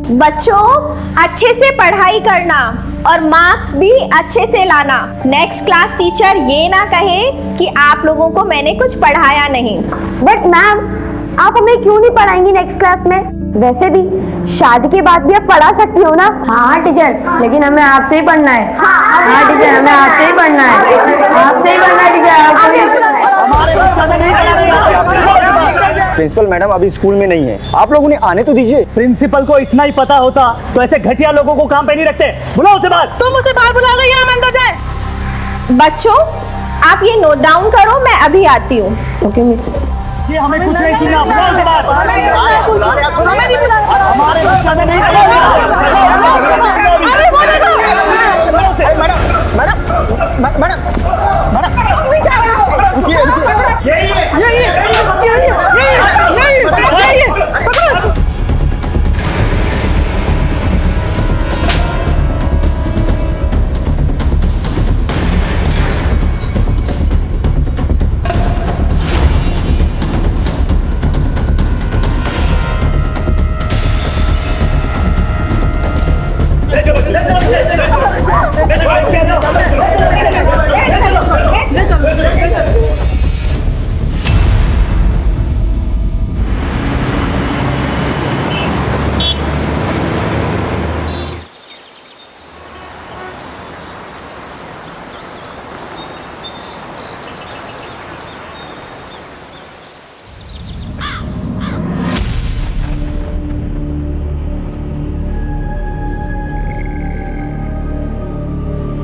बच्चों अच्छे से पढ़ाई करना और मार्क्स भी अच्छे से लाना। नेक्स्ट क्लास टीचर ये ना कहे कि आप लोगों को मैंने कुछ पढ़ाया नहीं। बट मैम आप हमें क्यों नहीं पढ़ाएंगी नेक्स्ट क्लास में? वैसे भी शादी के बाद भी आप पढ़ा सकती हो ना। हाँ टीचर, लेकिन हमें आपसे ही पढ़ना है। हाँ टीचर, हमें आपसे ही पढ़ना है, आपसे ही पढ़ना है टीचर, आपसे ही पढ़ना है। प्रिंसिपल मैडम अभी स्कूल में नहीं है, आप लोग उन्हें आने तो दीजिए। प्रिंसिपल को इतना ही पता होता तो ऐसे घटिया लोगों को काम पे नहीं रखते। बुलाओ उसे बाहर। तुम उसे बाहर बुला रही हो, हम अंदर जाए। बच्चों आप ये नोट डाउन करो, मैं अभी आती हूँ। Okay miss. ये हमें कुछ नहीं सुनना। बुलाओ उसे बाहर। हमें नहीं बुला रहा। हमारे बच्चा ने नहीं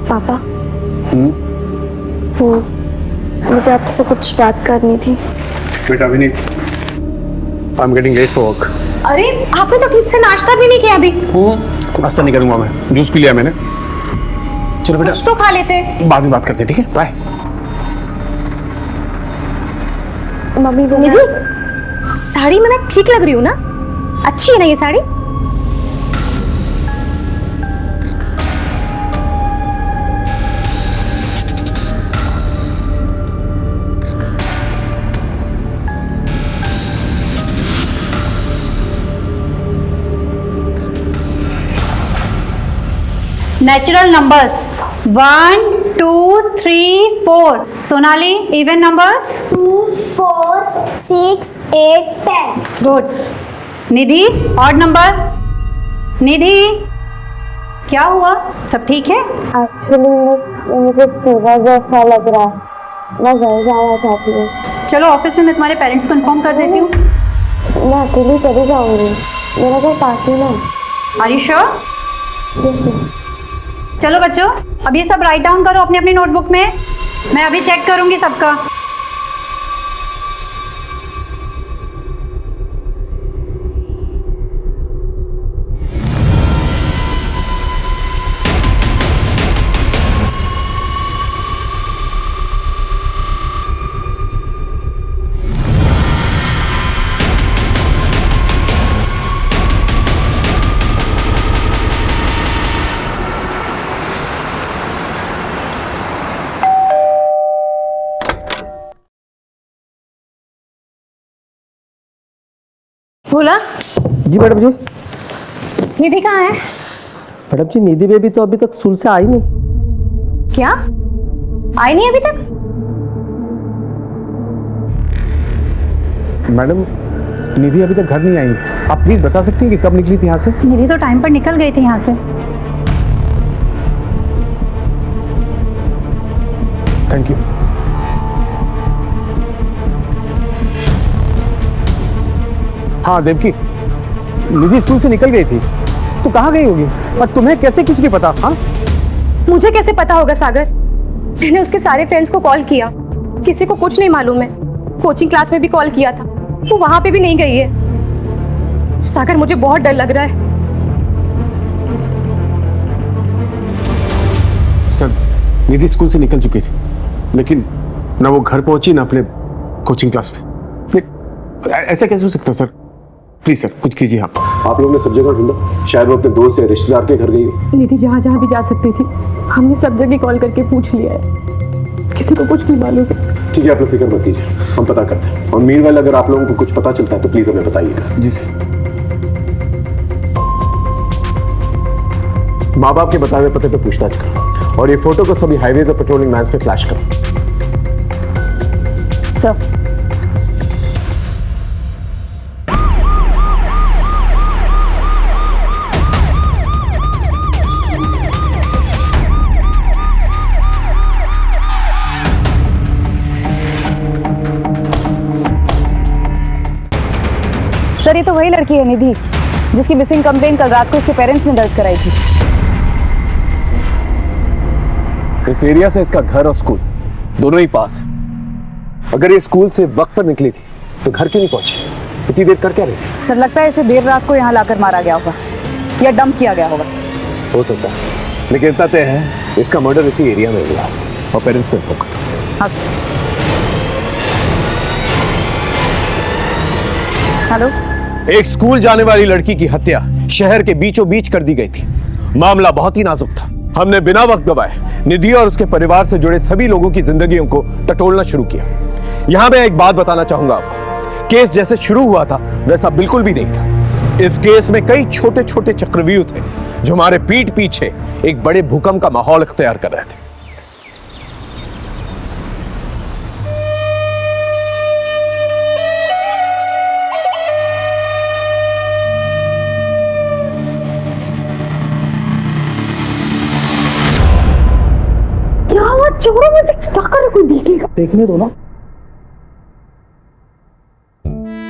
पापा वो मुझे आपसे कुछ बात करनी थी। बेटा Vineet, I am getting late for work. अरे आपने तो ठीक से नाश्ता भी नहीं किया अभी। नाश्ता नहीं करूंगा मैं, जूस पी लिया मैंने। चलो बेटा कुछ तो खा लेते। बाद में बात करते हैं, ठीक है? बाय। मम्मी निधि, साड़ी में मैं ठीक लग रही हूँ ना? अच्छी है ना ये sari? Natural numbers 1 2 3 4। Sonali, even numbers. 2 4 6 8 10। Good. Nidhi, odd number. Nidhi, क्या हुआ? सब ठीक है? एक्चुअली मुझे फीवर जैसा लग रहा है, मैं घर जाना चाहती हूँ। चलो ऑफिस में मैं तुम्हारे पेरेंट्स को इन्फॉर्म कर देती हूँ। मैं अकेली चली जाऊंगी, मेरा घर पास ही में। Are you sure? चलो बच्चों, अब ये सब राइट डाउन करो अपनी अपनी नोटबुक में। मैं अभी चेक करूंगी सबका। बोला। जी मैडम जी। निधि कहाँ है? मैडम जी निधि बेबी तो अभी तक स्कूल से आई नहीं। क्या आई नहीं अभी तक? मैडम निधि अभी तक घर नहीं आई। आप प्लीज बता सकती हैं कि कब निकली थी यहाँ से? निधि तो टाइम पर निकल गई थी यहाँ से। Thank you. हाँ देवकी, निधि स्कूल से निकल गई थी। तो कहाँ गई होगी? और तुम्हें कैसे कुछ नहीं पता? हाँ मुझे कैसे पता होगा सागर? मैंने उसके सारे फ्रेंड्स को कॉल किया, किसी को कुछ नहीं मालूम है। कोचिंग क्लास में भी कॉल किया था, वो वहां पे भी नहीं गई है। सागर मुझे बहुत डर लग रहा है। सर, निधि स्कूल से निकल चुकी थी, लेकिन ना वो घर पहुंची ना अपने कोचिंग क्लास में। ऐसा कैसे हो सकता है सर? प्लीज सर कुछ कीजिए आप। आप लोगों ने सब जगह ढूंढा, शायद वो अपने दोस्त या रिश्तेदार के घर गई हो। निधि जहाँ जहाँ भी जा सकती थी हमने सब जगह कॉल करके पूछ लिया है, किसी को कुछ नहीं मालूम है। ठीक है, आप लोग फिक्र मत कीजिए, हम पता करते हैं। और मीनवाइल अगर आप लोगों को कुछ पता चलता है तो प्लीज हमें बताइएगा। जी सर। माँ बाप के बताए हुए पते पे पूछताछ करो और ये फोटो को सभी हाईवेज और पेट्रोलिंग वैन्स पे फ्लैश करो। सर सर ये तो वही लड़की है निधि जिसकी मिसिंग कंप्लेन कल रात को उसके पेरेंट्स ने दर्ज कराई थी। इस एरिया से इसका घर और स्कूल दोनों ही पास है। अगर ये स्कूल से वक्त पर निकली थी तो घर क्यों नहीं पहुंची? इतनी देर कर क्या रही थी? सर लगता है इसे देर रात को यहाँ लाकर मारा गया होगा या डंप किया गया होगा। हो सकता है, लेकिन इतना तय है इसका मर्डर इसी एरिया में हुआ और पेरेंट्स ने इन्फॉर्म कर। हाँ हेलो। एक स्कूल जाने वाली लड़की की हत्या शहर के बीचों बीच कर दी गई थी। मामला बहुत ही नाजुक था। हमने बिना वक्त गवाए निधि और उसके परिवार से जुड़े सभी लोगों की जिंदगियों को टटोलना शुरू किया। यहां मैं एक बात बताना चाहूंगा आपको, केस जैसे शुरू हुआ था वैसा बिल्कुल भी नहीं था। इस केस में कई छोटे छोटे चक्रव्यूह थे जो हमारे पीठ पीछे एक बड़े भूकंप का माहौल इख्तियार कर रहे थे। छोड़ो मुझे, क्या कर रहे, कोई देखेगा। देखने दो ना।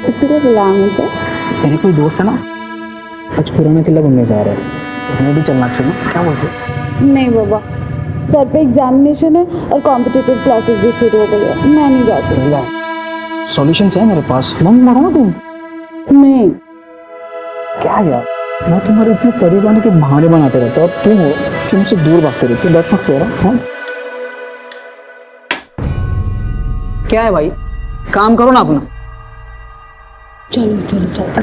इसलिए बुलाया मुझे। मेरे कोई दोस्त है ना, आज पुराना किला घूमने जा रहा है, तो हमें भी चलना चाहिए। क्या बोलते हो? नहीं बाबा, सर पे एग्जामिनेशन है और कॉम्पिटिटिव क्लासेस भी शुरू हो गई है, मैं नहीं जा सकती। सॉल्यूशंस है मेरे पास, मन मारो ना तुम। नहीं क्या यार, मैं तुम्हारे इतने करीब आने के बहाने बनाते रहता और तुम हो तुमसे दूर भागते रहते हो। That's not fair. हाँ क्या है भाई, काम करो ना अपना। चलो चलो चलते।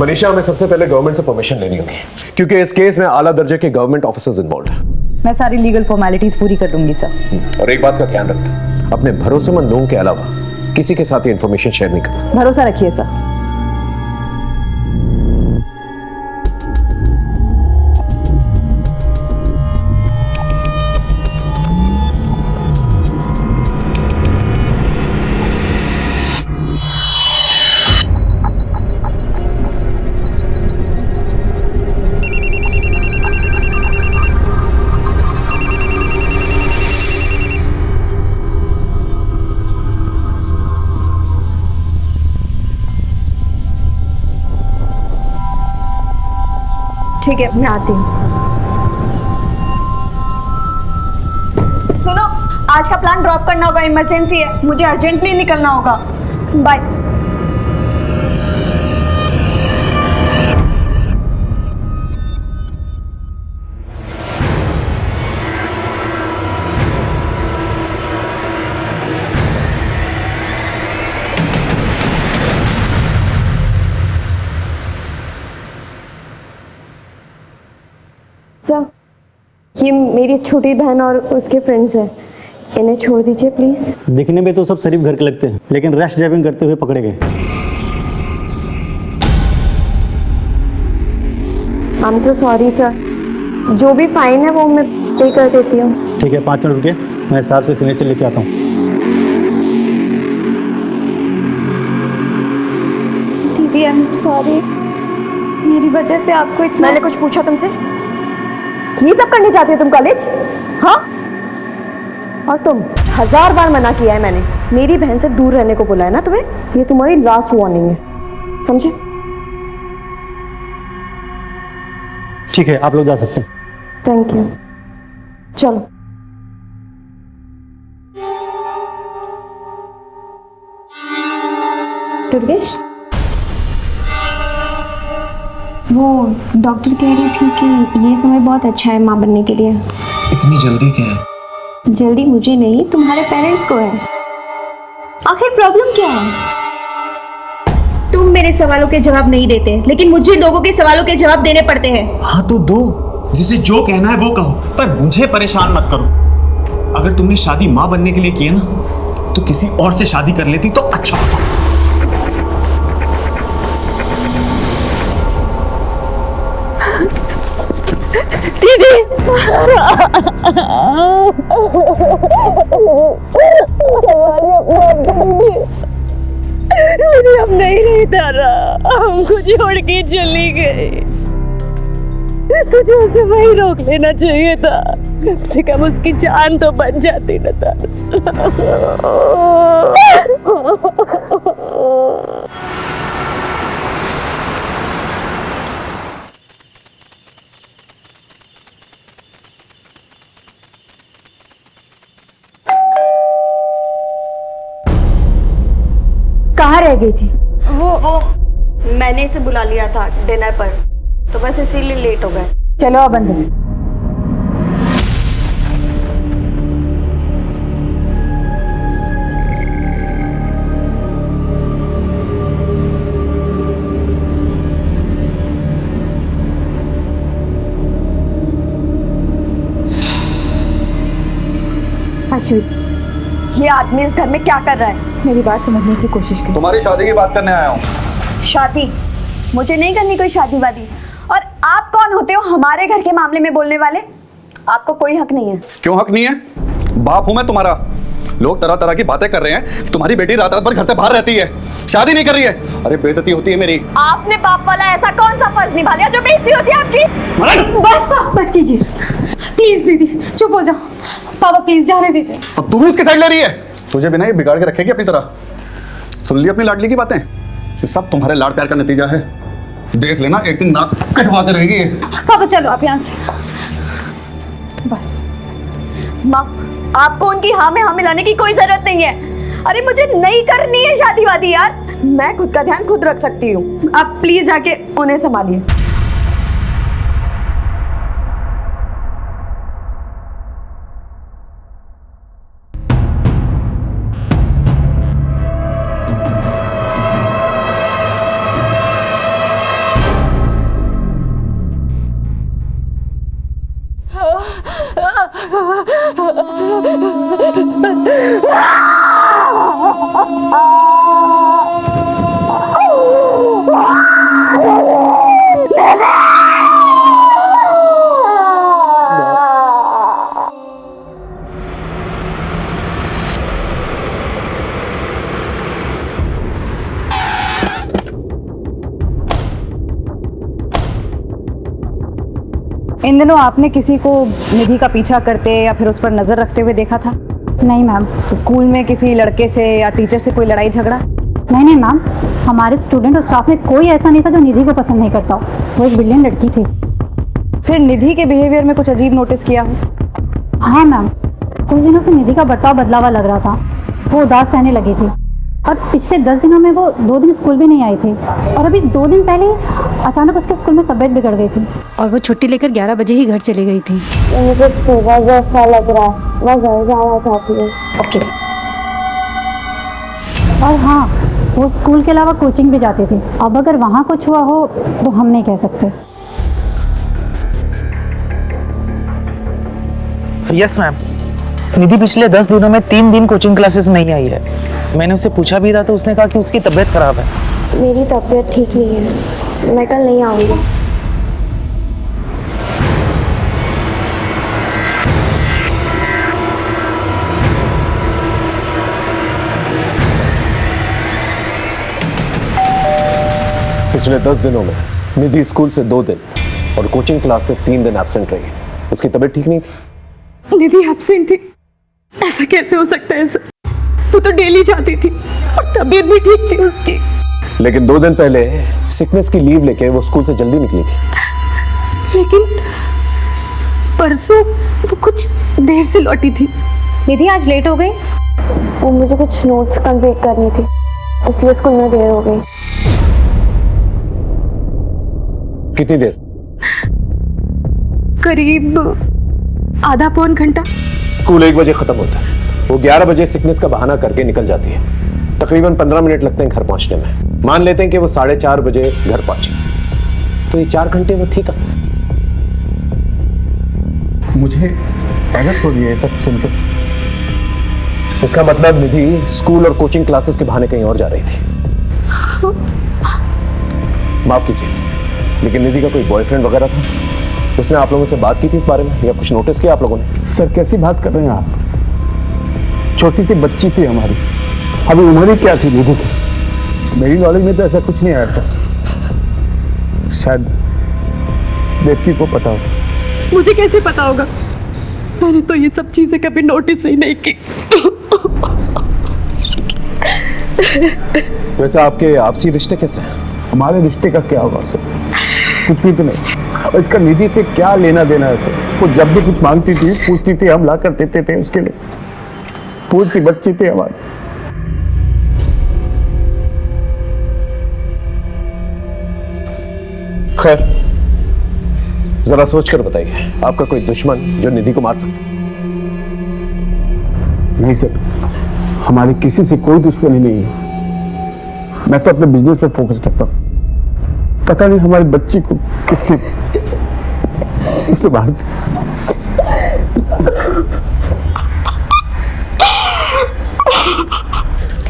मनीषा, हमें सबसे पहले गवर्नमेंट से परमिशन लेनी होगी क्योंकि इस केस में आला दर्जे के गवर्नमेंट ऑफिसर्स इन्वॉल्व हैं। मैं सारी लीगल फॉर्मेलिटीज पूरी कर दूंगी सर। और एक बात का ध्यान रखें, अपने भरोसेमंद लोगों के अलावा किसी के साथ ये इंफॉर्मेशन शेयर नहीं करना। भरोसा रखिए सर। ठीक है, मैं आती हूँ। सुनो, आज का प्लान ड्रॉप करना होगा, इमरजेंसी है, मुझे अर्जेंटली निकलना होगा। बाय। सर, ये मेरी छोटी बहन और उसके फ्रेंड्स हैं, इन्हें छोड़ दीजिए प्लीज। दिखने में तो सब शरीफ घर के लगते हैं, लेकिन रैश ड्राइविंग करते हुए पकड़े गए। I am so sorry sir, जो भी फाइन है वो मैं पे कर देती हूँ। ठीक है, 5 मिनट रुके, मैं साहब से सिग्नेचर लेके आता हूँ। दीदी आई एम सॉरी, मेरी वजह से आपको इतना। मैंने कुछ पूछा तुमसे? ये सब करने जाती हो तुम कॉलेज? हाँ, और तुम 1000 बार मना किया है मैंने, मेरी बहन से दूर रहने को बोला है ना तुम्हें। ये तुम्हारी लास्ट वार्निंग है, समझे? ठीक है, आप लोग जा सकते हैं। थैंक यू, चलो। दुर्गेश, वो डॉक्टर कह रही थी कि ये समय बहुत अच्छा है माँ बनने के लिए। इतनी जल्दी क्या है? जल्दी मुझे नहीं, तुम्हारे पेरेंट्स को है। आखिर प्रॉब्लम क्या है? तुम मेरे सवालों के जवाब नहीं देते, लेकिन मुझे लोगों के सवालों के जवाब देने पड़ते हैं। हाँ तो दो, जिसे जो कहना है वो कहो, पर मुझे परेशान मत करो। अगर तुमने शादी माँ बनने के लिए की है ना, तो किसी और से शादी कर लेती तो अच्छा होता। मुझे अब नहीं रहा, हमको छोड़ के चली गई। तुझे उसे वही रोक लेना चाहिए था, कम से कम उसकी जान तो बच जाती न था। कहाँ रह गई थी? वो मैंने इसे बुला लिया था डिनर पर, तो बस इसीलिए लेट हो गए। चलो अब अंदर। ये आदमी इस घर में क्या कर रहा है? मेरी बात समझने की कोशिश कर। तुम्हारी शादी की बात करने आया हूँ। शादी? मुझे नहीं करनी कोई शादी वादी। और आप कौन होते हो हमारे घर के मामले में बोलने वाले? आपको कोई हक नहीं है। क्यों हक नहीं है? बाप हूं मैं तुम्हारा। लोग तरह तरह की बातें कर रहे हैं कि तुम्हारी बेटी रात रात भर घर से बाहर रहती है, शादी नहीं कर रही है। अरे बेइज्जती होती है मेरी। आपने बाप वाला ऐसा कौन सा फर्ज निभा लिया जो बेइज्जती होती है आपकी? बस कीजिए प्लीज दीदी, चुप हो जाओ। पापा प्लीज जाने दीजिए। अब तू भी उसकी साइड ले रही है? तुझे बिना ये बिगाड़ के रखेगी अपनी तरह। सुन ली अपनी लाडली की बातें? ये सब तुम्हारे लाड प्यार का नतीजा है। देख लेना एक दिन नाक कटवा के रहेगी। पापा चलो आप यहाँ से। बस माँ, आपको उनकी हाँ में हाँ मिलाने की कोई जरूरत नहीं है। अरे मुझे नहीं करनी है शादी वादी यार, मैं खुद का ध्यान खुद रख सकती हूँ। आप प्लीज जाके उन्हें संभालिए। इन दिनों आपने किसी को निधि का पीछा करते या फिर उस पर नजर रखते हुए देखा था? नहीं मैम। तो स्कूल में किसी लड़के से या टीचर से कोई लड़ाई झगड़ा? नहीं मैम, हमारे स्टूडेंट और स्टाफ में कोई ऐसा नहीं था जो निधि को पसंद नहीं करता हो। वो एक ब्रिलियंट लड़की थी। फिर निधि के बिहेवियर में कुछ अजीब नोटिस किया हो? हाँ मैम, कुछ दिनों से निधि का बर्ताव बदला हुआ लग रहा था। वो उदास रहने लगी थी और पिछले 10 दिनों में वो 2 दिन स्कूल भी नहीं आई थी। और अभी 2 दिन पहले अचानक उसके स्कूल में तबीयत बिगड़ गई थी और वो छुट्टी लेकर 11 बजे ही घर चली गई थी। मुझे थोड़ा जैसा लग रहा है, मैं घर जाना चाहती हूँ। ओके। और हाँ, वो स्कूल के अलावा कोचिंग भी जाती थी। अब अगर वहाँ कुछ हुआ हो तो हम नहीं कह सकते। यस मैम, निधि पिछले 10 दिनों में 3 दिन कोचिंग क्लासेस नहीं आई है। मैंने उससे पूछा भी था तो उसने कहा कि उसकी तबीयत खराब है। मेरी तबीयत ठीक नहीं है, मैं कल नहीं आऊंगी। पिछले 10 दिनों में निधि स्कूल से 2 दिन और कोचिंग क्लास से 3 दिन एब्सेंट रही। उसकी तबीयत ठीक नहीं थी। निधि एब्सेंट थी? ऐसा कैसे हो सकता है सर? वो तो डेली जाती थी और तबीयत भी ठीक थी उसकी। लेकिन 2 दिन पहले सिकनेस की लीव लेके वो स्कूल से जल्दी निकली थी। लेकिन परसों वो कुछ देर से लौटी थी। निधि आज लेट हो गई? वो मुझे कुछ नोट्स कंप्लीट करनी थी, इसलिए स्कूल में देर हो गई। कितनी देर? करीब आधा पौन घंटा। स्कूल 1 बजे खत्म होता है। वो 11 बजे सिकनेस का बहाना करके निकल जाती है। तकरीबन 15 मिनट लगते हैं घर पहुंचने में। मान लेते हैं कि वो 4:30 बजे घर पहुंची, तो ये 4 घंटे वो थी कहाँ? मुझे गलत हो गया ये सब सुनकर। इसका मतलब निधि स्कूल और कोचिंग क्लासेस के बहाने कहीं और जा रही थी। माफ कीजिए, लेकिन निधि का कोई बॉयफ्रेंड वगैरह था? उसने आप लोगों से बात की थी इस बारे में या कुछ नोटिस किया आप लोगों ने? सर कैसी बात कर रहे हैं आप? छोटी सी बच्ची थी हमारी, अभी उम्र ही क्या थी निधि की? मेरी नॉलेज में तो ऐसा कुछ नहीं आया था। शायद देवकी को पता हो। मुझे कैसे पता होगा? मैंने तो ये सब चीजें कभी नोटिस ही नहीं की। वैसे आपके आपसी रिश्ते कैसे हैं? हमारे रिश्ते का क्या होगा सर? कुछ भी तो नहीं। और इसका निधि से क्या लेना देना है सर? वो जब भी कुछ मांगती थी, पूछती थी, हम ला कर देते थे उसके लिए। फूल सी बच्ची थी हमारी। खैर, जरा सोच कर बताइए, आपका कोई दुश्मन जो निधि को मार सकता? नहीं सर, हमारी किसी से कोई दुश्मनी नहीं है। मैं तो अपने बिजनेस पे फोकस करता हूँ। पता नहीं हमारी बच्ची को किसने मार दिया।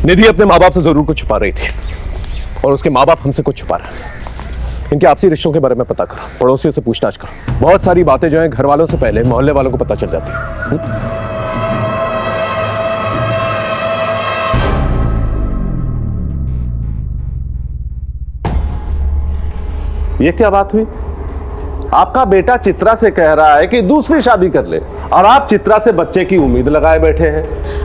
निधि अपने माँ बाप से जरूर कुछ छुपा रही थी और उसके माँ बाप हमसे कुछ छुपा रहे हैं। इनके आपसी रिश्तों के बारे में पता करो, पड़ोसियों से पूछताछ करो। बहुत सारी बातें जो हैं घर वालों से पहले मोहल्ले वालों को पता चल जाती है। ये क्या बात हुई? आपका बेटा चित्रा से कह रहा है कि दूसरी शादी कर ले और आप चित्रा से बच्चे की उम्मीद लगाए बैठे हैं।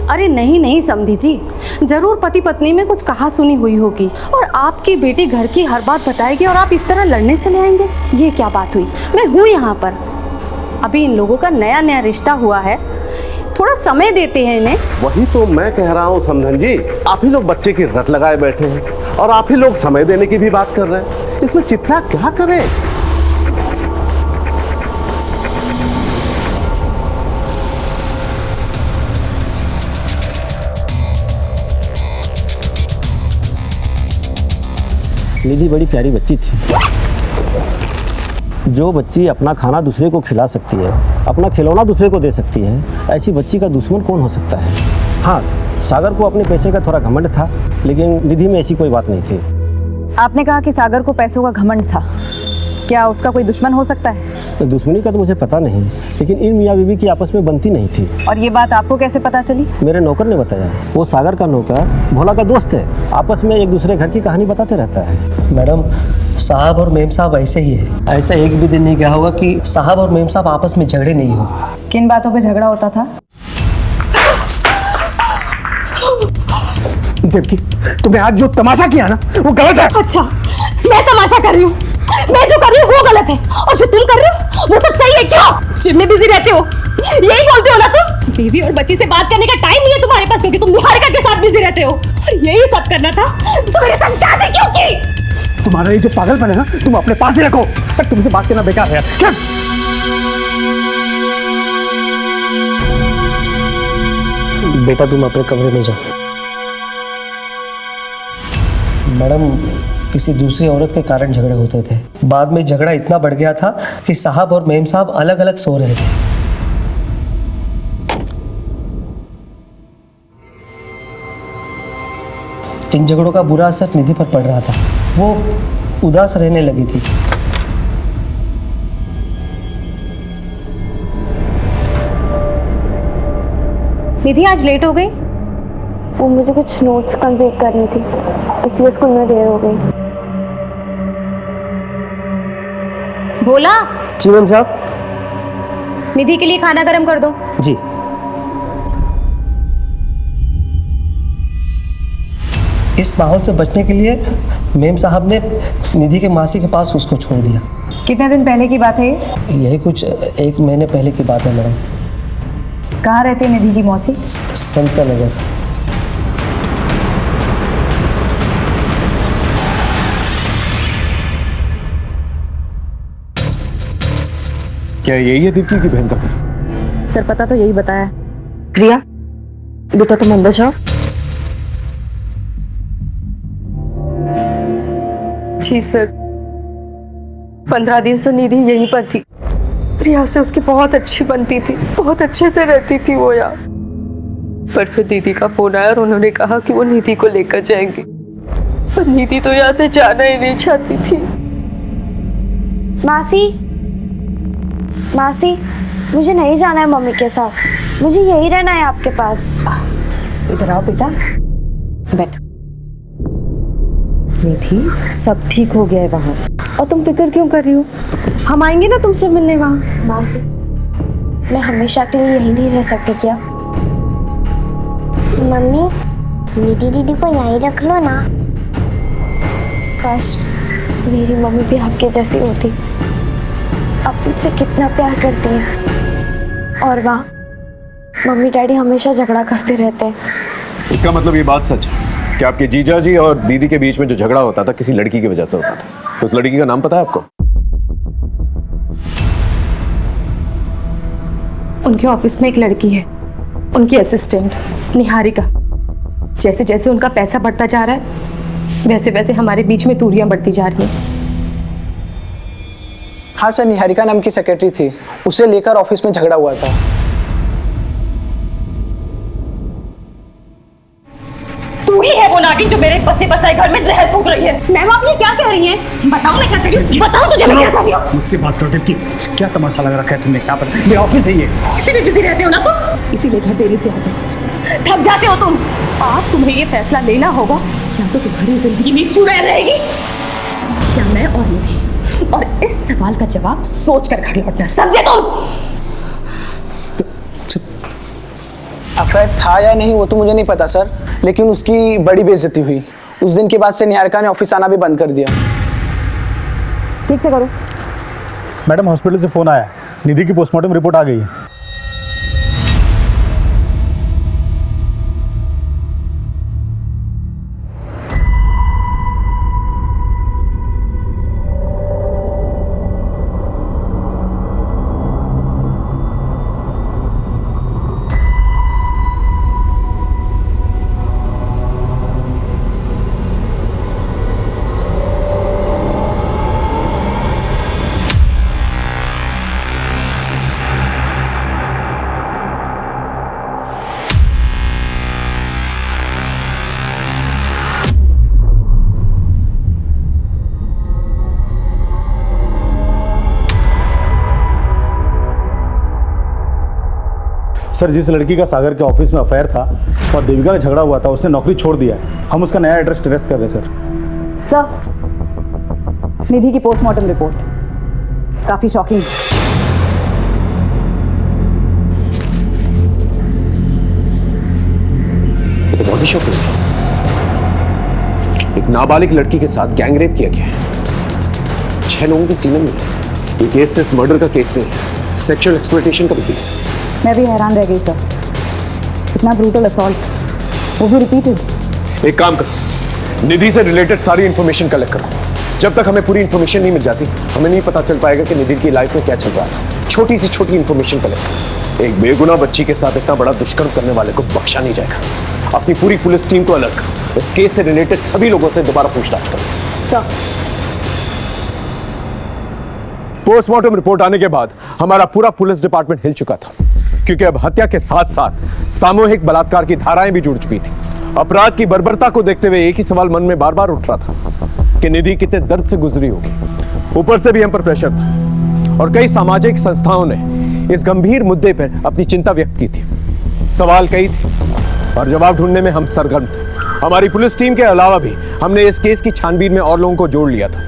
अरे नहीं नहीं समधी जी, जरूर पति पत्नी में कुछ कहा सुनी हुई होगी और आपकी बेटी घर की हर बात बताएगी और आप इस तरह लड़ने चले आएंगे। ये क्या बात हुई? मैं हूँ यहाँ पर, अभी इन लोगों का नया नया रिश्ता हुआ है, थोड़ा समय देते हैं इन्हें। वही तो मैं कह रहा हूँ समधन जी, आप ही लोग बच्चे की रट लगाए बैठे हैं और आप ही लोग समय देने की भी बात कर रहे हैं। इसमें चित्रा क्या करे? निधि बड़ी प्यारी बच्ची थी। जो बच्ची अपना खाना दूसरे को खिला सकती है, अपना खिलौना दूसरे को दे सकती है, ऐसी बच्ची का दुश्मन कौन हो सकता है? हाँ, सागर को अपने पैसे का थोड़ा घमंड था, लेकिन निधि में ऐसी कोई बात नहीं थी। आपने कहा कि सागर को पैसों का घमंड था, क्या उसका कोई दुश्मन हो सकता है? तो दुश्मनी का तो मुझे पता नहीं, लेकिन इन मियाँ बीवी की आपस में बनती नहीं थी। और ये बात आपको कैसे पता चली? मेरे नौकर ने बताया। वो सागर का नौकर भोला का दोस्त है, आपस में एक दूसरे घर की कहानी बताते रहता है। मैडम, साहब और मेम साहब ऐसे ही है। ऐसा एक भी दिन नहीं गया होगा कि साहब और मेम साहब आपस में झगड़े नहीं हो। किन बातों पे झगड़ा होता था? देवकी, तुमने आज जो तमाशा किया ना, वो गलत है। अच्छा, मैं तमाशा कर रही हूँ? मैं जो कर रही हूँ वो गलत है और जो तुम कर रहे हो वो सब सही है? क्यों जिम में बिजी रहते हो, यही बोलते हो ना तुम? बीवी और बच्ची से बात करने का टाइम नहीं है तुम्हारे पास, क्योंकि तुम निहारिका के साथ बिजी रहते हो। और यही सब करना था तो मेरे साथ शादी क्यों की? तुम्हारा ये जो पागलपन है ना, तुम अपने पास ही रखो। पर तुमसे बात करना बेकार है। क्या? बेटा तुम अपने कमरे में जाओ। मैडम, किसी दूसरी औरत के कारण झगड़े होते थे, बाद में झगड़ा इतना बढ़ गया था कि साहब और मेम साहब अलग अलग सो रहे थे। इन झगड़ों का बुरा असर निधि पर पड़ रहा था, वो उदास रहने लगी थी। निधि आज लेट हो गई? वो मुझे कुछ नोट्स कंप्लीट करनी थी, इसलिए स्कूल में देर हो गई। भोला। जी मैम साहब। निधि के लिए खाना गर्म कर दो। जी। इस माहौल से बचने के लिए मेम साहब ने निधि के मासी के पास उसको छोड़ दिया। कितने दिन पहले की बात है ये? यही कुछ 1 महीने पहले की बात है मैडम। कहाँ रहती है निधि की मौसी? संता नगर। क्या यही है दीप्ति की बहन का घर? सर पता तो यही बताया। प्रिया, बेटा तुम अंदर जाओ। जी सर, 15 दिन से निधि यहीं पर थी। प्रिया से उसकी बहुत अच्छी बनती थी, बहुत अच्छे से रहती थी वो यार। पर फिर दीदी का फोन आया और उन्होंने कहा कि वो निधि को लेकर जाएंगे। पर निधि तो यहाँ से जाना ही नहीं चाहती थी। मासी, मासी, मुझे नहीं जाना है मम्मी के साथ, मुझे यही रहना है आपके पास। इधर आओ बेटा, बैठ। निधि, सब ठीक हो गया है वहाँ, और तुम फिक्र क्यों कर रही हो? हम आएंगे ना तुमसे मिलने वहाँ। मासी, मैं हमेशा के लिए यही नहीं रह सकती क्या? मम्मी, निधि दीदी को यहीं रख लो ना। काश मेरी मम्मी भी आपके जैसी होती। आप मुझसे कितना प्यार करती हैं, और वहाँ मम्मी डैडी हमेशा झगड़ा करते रहते हैं। इसका मतलब ये बात सच है कि आपके जीजा जी और दीदी के बीच में जो झगड़ा होता था किसी लड़की की वजह से होता था। उस लड़की का नाम पता है आपको? उनके ऑफिस में एक लड़की है, उनकी असिस्टेंट निहारिका। जैसे जैसे उनका पैसा बढ़ता जा रहा है, वैसे वैसे हमारे बीच में दूरियां बढ़ती जा रही हैं। हाँ सर, निहारिका नाम की सेक्रेटरी थी, उसे लेकर ऑफिस में झगड़ा हुआ था। तू ही है वो नागिन जो मेरे बसे बसाए घर में जहर फूंक रही है। मैम, आप ये क्या कह रही हैं? बताओ मैं क्या कर रही हूँ, बताओ तुझे मैं क्या कर रही हूँ। मुझसे बात करो देवकी, क्या तमाशा लगा रखा है तुमने? क्या पर मेरा ऑफिस है ये। इसीलिए बिजी रहते हो ना तुम, इसीलिए घर देरी से आते हो, थक जाते हो तुम। आज तुम्हें ये फैसला लेना होगा, या तो तुम्हारी जिंदगी में चुड़ैल रहेगी, या मैं और निधि। और इस सवाल का जवाब सोच कर घर लौटना, समझे तुम? अफेयर था या नहीं वो तो मुझे नहीं पता सर, लेकिन उसकी बड़ी बेइज्जती हुई। उस दिन के बाद से निहारिका ने ऑफिस आना भी बंद कर दिया। ठीक से करो। मैडम, हॉस्पिटल से फोन आया, निधि की पोस्टमार्टम रिपोर्ट आ गई है। सर, जिस लड़की का सागर के ऑफिस में अफेयर था और देविका का झगड़ा हुआ था, उसने नौकरी छोड़ दिया है। हम उसका नया एड्रेस ट्रेस कर रहे हैं सर। सर, निधि की पोस्टमार्टम रिपोर्ट काफी शॉकिंग है। ये तो बहुत ही शॉकिंग है। एक नाबालिग लड़की के साथ गैंग रेप किया गया है, 6 लोगों की सीने में। ये केस सिर्फ मर्डर का केस नहीं है, सेक्सुअल एक्सप्लॉयटेशन का भी केस है। मैं भी हैरान रह गई सर, इतना ब्रूटल असॉल्ट, वो भी रिपीटेड। एक काम करो, निधि से रिलेटेड सारी इंफॉर्मेशन कलेक्ट करो। जब तक हमें पूरी इंफॉर्मेशन नहीं मिल जाती, हमें नहीं पता चल पाएगा कि निधि की लाइफ में क्या चल रहा था। छोटी सी छोटी इंफॉर्मेशन कलेक्ट करो। एक बेगुनाह बच्ची के साथ इतना बड़ा दुष्कर्म करने वाले को बख्शा नहीं जाएगा। अपनी पूरी पुलिस टीम को अलर्ट करो, इस केस से रिलेटेड सभी लोगों से दोबारा पूछताछ करो। पोस्टमार्टम रिपोर्ट आने के बाद हमारा पूरा पुलिस डिपार्टमेंट हिल चुका था, क्योंकि अब हत्या के साथ साथ सामूहिक बलात्कार की धाराएं भी जुड़ चुकी थी। अपराध की बर्बरता को देखते हुए एक ही सवाल मन में बार बार उठ रहा था कि निधि कितने दर्द से गुजरी होगी। ऊपर से भी हम पर प्रेशर था, और कई सामाजिक संस्थाओं ने इस गंभीर मुद्दे पर अपनी चिंता व्यक्त की थी। सवाल कई थे और जवाब ढूंढने में हम सरगर्म थे। हमारी पुलिस टीम के अलावा भी हमने इस केस की छानबीन में और लोगों को जोड़ लिया था।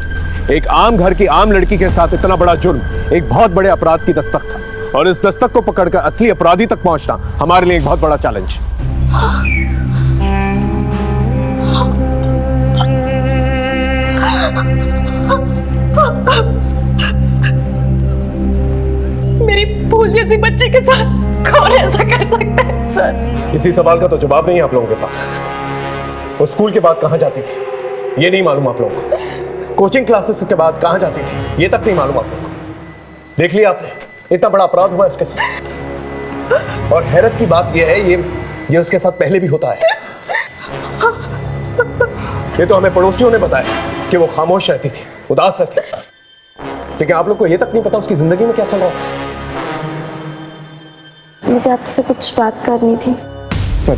एक आम घर की आम लड़की के साथ इतना बड़ा जुर्म एक बहुत बड़े अपराध की दस्तक था, और इस दस्तक को पकड़कर असली अपराधी तक पहुंचना हमारे लिए एक बहुत बड़ा चैलेंज। मेरी फूल जैसी बच्ची के साथ कौन ऐसा कर सकता है सर? इसी सवाल का तो जवाब नहीं है आप लोगों के पास। वो स्कूल के बाद कहां जाती थी ये नहीं मालूम आप लोगों को। कोचिंग क्लासेस के बाद कहां जाती थी ये तक नहीं मालूम आप लोगों को। देख लिया आपने, इतना बड़ा अपराध हुआ इसके साथ, और हैरत की बात यह है ये उसके साथ पहले भी होता है। ये तो हमें पड़ोसियों ने बताया कि वो खामोश रहती थी, उदास रहती थी, लेकिन आप लोग को ये तक नहीं पता उसकी जिंदगी में क्या चल रहा है। मुझे आपसे कुछ बात करनी थी। सर,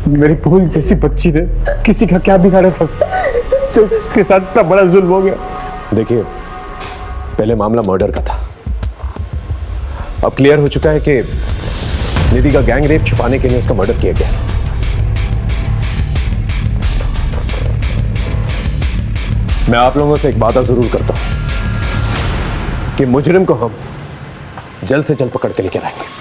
मेरी फूल जैसी बच्ची ने किसी का क्या बिगाड़ा था जो उसके साथ इतना बड़ा जुल्म हो गया। देखिए, पहले मामला मर्डर का था, अब क्लियर हो चुका है कि निधि का गैंग रेप छुपाने के लिए उसका मर्डर किया गया। मैं आप लोगों से एक वादा जरूर करता हूं कि मुजरिम को हम जल्द से जल्द पकड़ के लेकर आएंगे।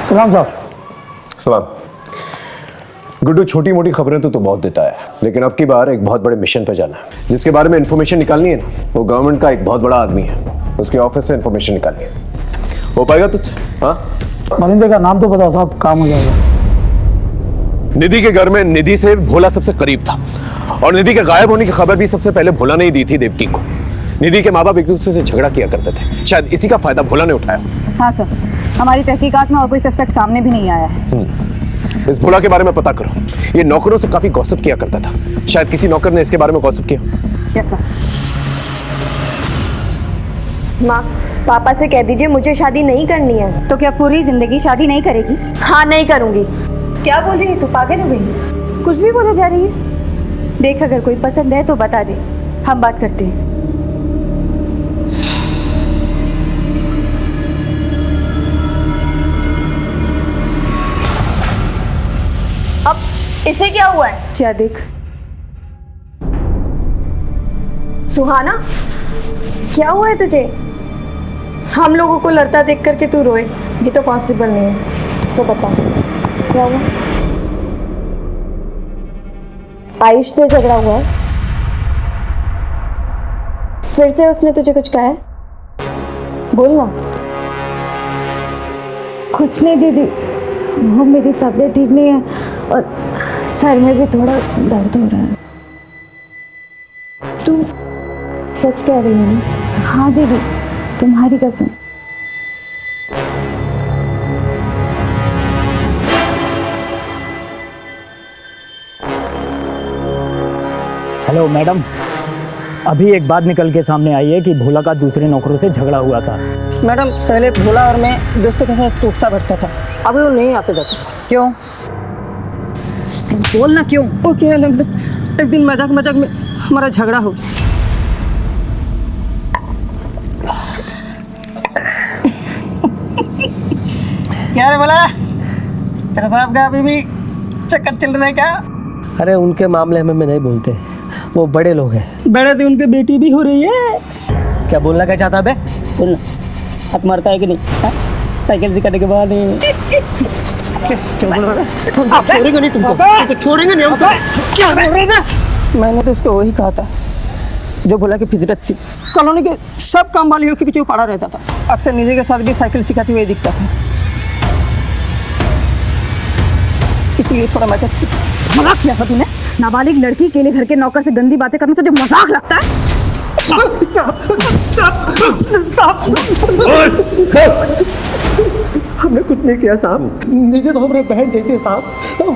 सलाम साहब। सलाम। गुड्डू, छोटी मोटी खबरें तो बहुत देता है, लेकिन अब की बार एक बहुत बड़े मिशन पे जाना है। जिसके बारे में इंफॉर्मेशन निकालनी है ना, वो गवर्नमेंट का एक बहुत बड़ा आदमी है, उसके ऑफिस से इंफॉर्मेशन निकालनी है। हो पाएगा तुझसे? हाँ, मनिंदर का नाम तो बताओ साहब, काम हो जाएगा। निधि के घर में निधि से भोला सबसे करीब था, और निधि के गायब होने की खबर भी सबसे पहले भोला ने ही दी थी देवकी को। निधि के माँ बाप एक दूसरे से झगड़ा किया करते थे, शायद इसी का फायदा भोला ने उठाया। हाँ सर, हमारी तहकीकात में और कोई सस्पेक्ट सामने भी नहीं आया है। इस भोला के बारे में पता करो। ये नौकरों से काफी गॉसिप किया करता था, शायद किसी नौकर ने इसके बारे में गॉसिप किया। Yes sir. माँ, पापा से कह दीजिए मुझे शादी नहीं करनी है। तो क्या पूरी जिंदगी शादी नहीं करेगी? हाँ, नहीं करूंगी। क्या बोल रही है तू? पागल हो गई? कुछ भी बोले जा रही है। देख, अगर कोई पसंद है तो बता दे, हम बात करते हैं। अब इसे क्या हुआ है? क्या देख। सुहाना, क्या हुआ है तुझे? हम लोगों को लड़ता देख करके तू रोए, ये तो पॉसिबल नहीं है। तो बता, क्या हुआ? आयुष से झगड़ा हुआ है? फिर से उसने तुझे कुछ कहा है? बोल ना। कुछ नहीं दीदी, वो मेरी तबीयत ठीक नहीं है और सर में भी थोड़ा दर्द हो रहा है। तू सच कह रही है ना? हाँ दीदी, तुम्हारी कसम। हेलो मैडम, अभी एक बात निकल के सामने आई है कि भोला का दूसरे नौकरों से झगड़ा हुआ था। मैडम, पहले भोला और मैं दोस्तों के साथ उठता बैठता था, अभी वो नहीं आते जाते। क्यों? बोलना क्यों? ओके, एक दिन मजाक मजाक में हमारा झगड़ा हो गया। क्या रे बोला, तेरा साहब का अभी भी चक्कर चल रहा है क्या? अरे उनके मामले में नहीं बोलते, वो बड़े लोग हैं। बड़े तो उनके बेटी भी हो रही है। क्या बोलना क्या चाहता बे? बोलना, हाथ मारता है कि नहीं? हा? साइकिल सिखाने के बाद क्या बोल रहा है? छोड़ेंगे नहीं तुमको, छोड़ेंगे नहीं हम। क्या बोल रहे ना? मैंने तो उसको वही कहा था जो भोला की फितरत थी। कॉलोनी के सब काम वालियों के पीछे पड़ा रहता था, अक्सर निधि के साथ भी साइकिल सिखाते हुए दिखता था, इसलिए थोड़ा मजाक किया था तूने। नाबालिग लड़की के लिए घर के नौकर से गंदी बातें करना तुझे मजाक लगता है? हमने कुछ नहीं किया साहब, निधि तो हमारे बहन जैसी है साहब।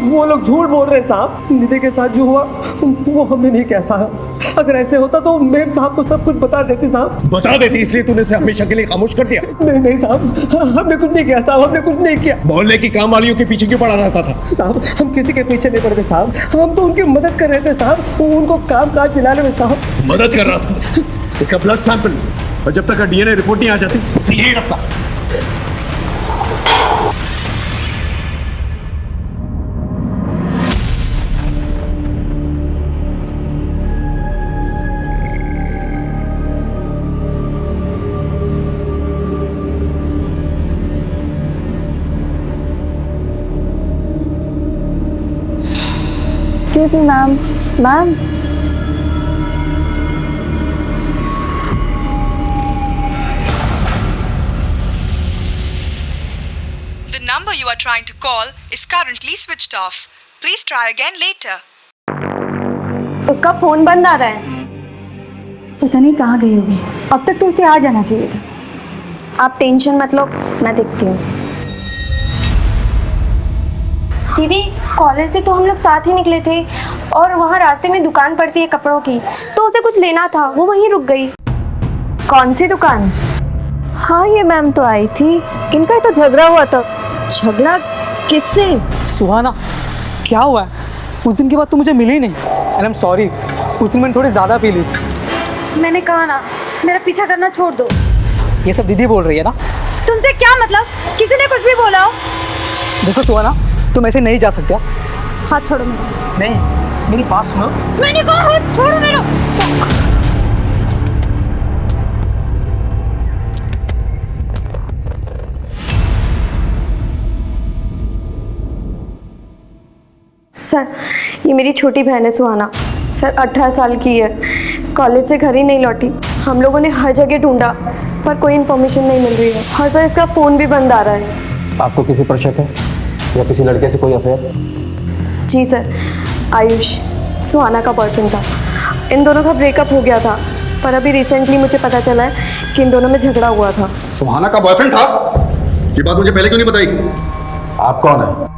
वो लोग झूठ बोल रहे हैं साहब। निधि के साथ जो हुआ वो हमने नहीं किया साहब। अगर ऐसे होता तो मेम साहब को सब कुछ बता देती साहब। बता देती, इसलिए तूने उसे हमेशा के लिए खामोश कर दिया? नहीं नहीं साहब, हमने कुछ नहीं किया साहब, हमने कुछ नहीं किया। मोहल्ले की काम वालियों के पीछे क्यों पड़ा रहता था? साहब, हम किसी के पीछे नहीं पड़ते साहब, हम तो उनकी मदद कर रहे थे साहब, उनको काम काज दिलाने में साहब। मदद कर रहा था? इसका ब्लड सैंपल, और जब तक डीएनए रिपोर्ट नहीं आ जाती उसे यही रखता। Ma'am, ma'am, The number you are trying to call is currently switched off. Please try again later. उसका फोन बंद आ रहा है। पता नहीं कहाँ गई होगी, अब तक तो उसे आ जाना चाहिए था। आप टेंशन मत लो, मैं देखती हूँ। दीदी कॉलेज से तो हम लोग साथ ही निकले थे और वहाँ रास्ते में दुकान पड़ती है कपड़ों की, तो उसे कुछ लेना था, वो वहीं रुक गई। कौन सी दुकान? हाँ ये मैम तो आई थी, इनका ही तो झगड़ा हुआ था। झगड़ा किससे? सुहाना, क्या हुआ है? उस दिन के बाद तू मुझे मिली नहीं। एंड आई एम सॉरी, उस दिन मैंने थोड़ी ज़्यादा पी ली थी। मैंने कहा ना, मेरा पीछा करना छोड़ दो। ये सब दीदी बोल रही है ना? तुमसे क्या मतलब? किसी ने कुछ भी बोला हो? देखो सुहाना, तुम ऐसे नहीं जा सकते। हाथ छोड़ो मेरा। नहीं, मेरी बात सुनो। मैंने कहा हाथ छोड़ो मेरा। सर, ये मेरी छोटी बहन है सुहाना। सर 18 साल की है, कॉलेज से घर ही नहीं लौटी। हम लोगों ने हर जगह ढूंढा पर कोई इन्फॉर्मेशन नहीं मिल रही है। और सर इसका फ़ोन भी बंद आ रहा है। आपको किसी पर शक है या किसी लड़के से कोई अफेयर? जी सर, आयुष सुहाना का बॉयफ्रेंड था। इन दोनों का ब्रेकअप हो गया था, पर अभी रिसेंटली मुझे पता चला है कि इन दोनों में झगड़ा हुआ था। सुहाना का बॉयफ्रेंड था? ये बात मुझे पहले क्यों नहीं बताई? आप कौन है?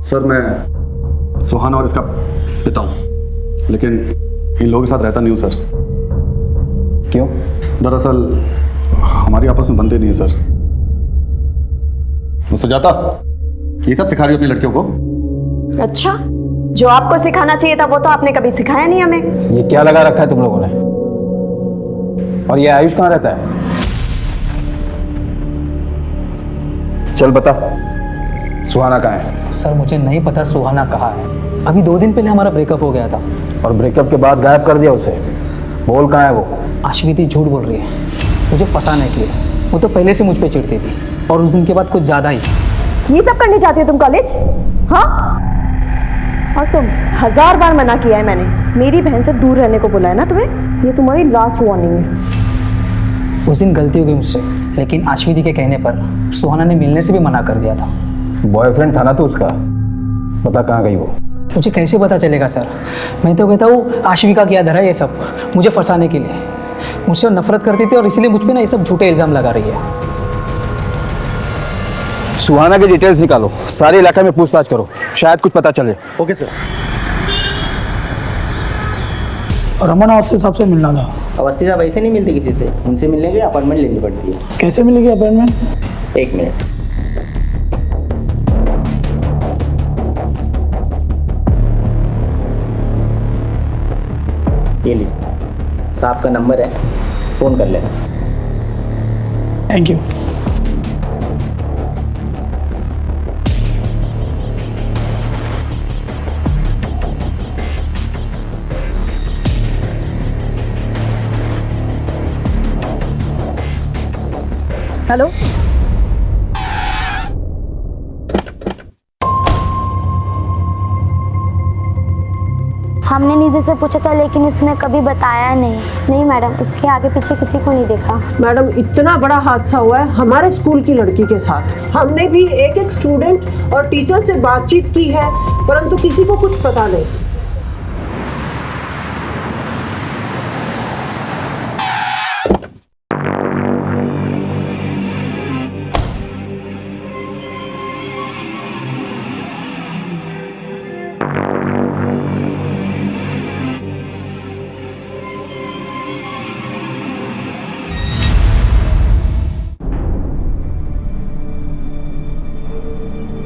सर मैं सुहाना और इसका पिता हूँ, लेकिन इन लोगों के साथ रहता नहीं हूँ सर। क्यों? दरअसल हमारी आपस में बनते नहीं है सर। सुजाता, ये सब सिखा रही हो अपनी लड़कियों को? अच्छा, जो आपको सिखाना चाहिए था वो तो आपने कभी सिखाया नहीं हमें। ये क्या लगा रखा है तुम लोगों ने? और ये आयुष कहाँ रहता है? चल बता, सुहाना कहाँ है? सर मुझे नहीं पता सुहाना कहाँ है। अभी 2 दिन पहले हमारा ब्रेकअप हो गया था। और ब्रेकअप के बाद गायब कर दिया उसे। बोल कहाँ है वो? अश्विति झूठ बोल रही है मुझे फंसाने के लिए। वो तो पहले से मुझ पे चिढ़ती थी और उस दिन के बाद कुछ ज़्यादा ही। ये सब करने जाती हो तुम कॉलेज? हाँ? और तुम 1000 बार मना किया है मैंने, मेरी बहन से दूर रहने को बोला है ना तुम्हें। ये तुम्हारी लास्ट वार्निंग है। उस दिन गलती हो गई मुझसे, लेकिन अश्विति के कहने पर सुहाना ने मिलने से भी मना कर दिया था। बॉयफ्रेंड था ना तो उसका, बता कहाँ गई वो? मुझे कैसे पता चलेगा सर? मैं तो कहता हूँ आशिविका किया धरा ये सब मुझे फंसाने के लिए। मुझसे नफरत करती थी और इसलिए मुझ पे ना ये सब झूठे इल्जाम लगा रही है। सुहाना की डिटेल्स निकालो, सारे इलाके में पूछताछ करो, शायद कुछ पता चले। Okay sir. रमन अवस्थी साहब से मिलना था। अवस्थी साहब ऐसे नहीं मिलते किसी से, उनसे मिलने के लिए अपॉइंटमेंट लेनी पड़ती है। कैसे मिलेगी अपॉइंटमेंट? 1 मिनट। ये लीजिए, साहब का नंबर है, फ़ोन कर लेना। Thank you. हेलो, हमने निधि से पूछा था लेकिन उसने कभी बताया नहीं। नहीं मैडम, उसके आगे पीछे किसी को नहीं देखा। मैडम इतना बड़ा हादसा हुआ है हमारे स्कूल की लड़की के साथ। हमने भी एक स्टूडेंट और टीचर से बातचीत की है, परंतु किसी को कुछ पता नहीं।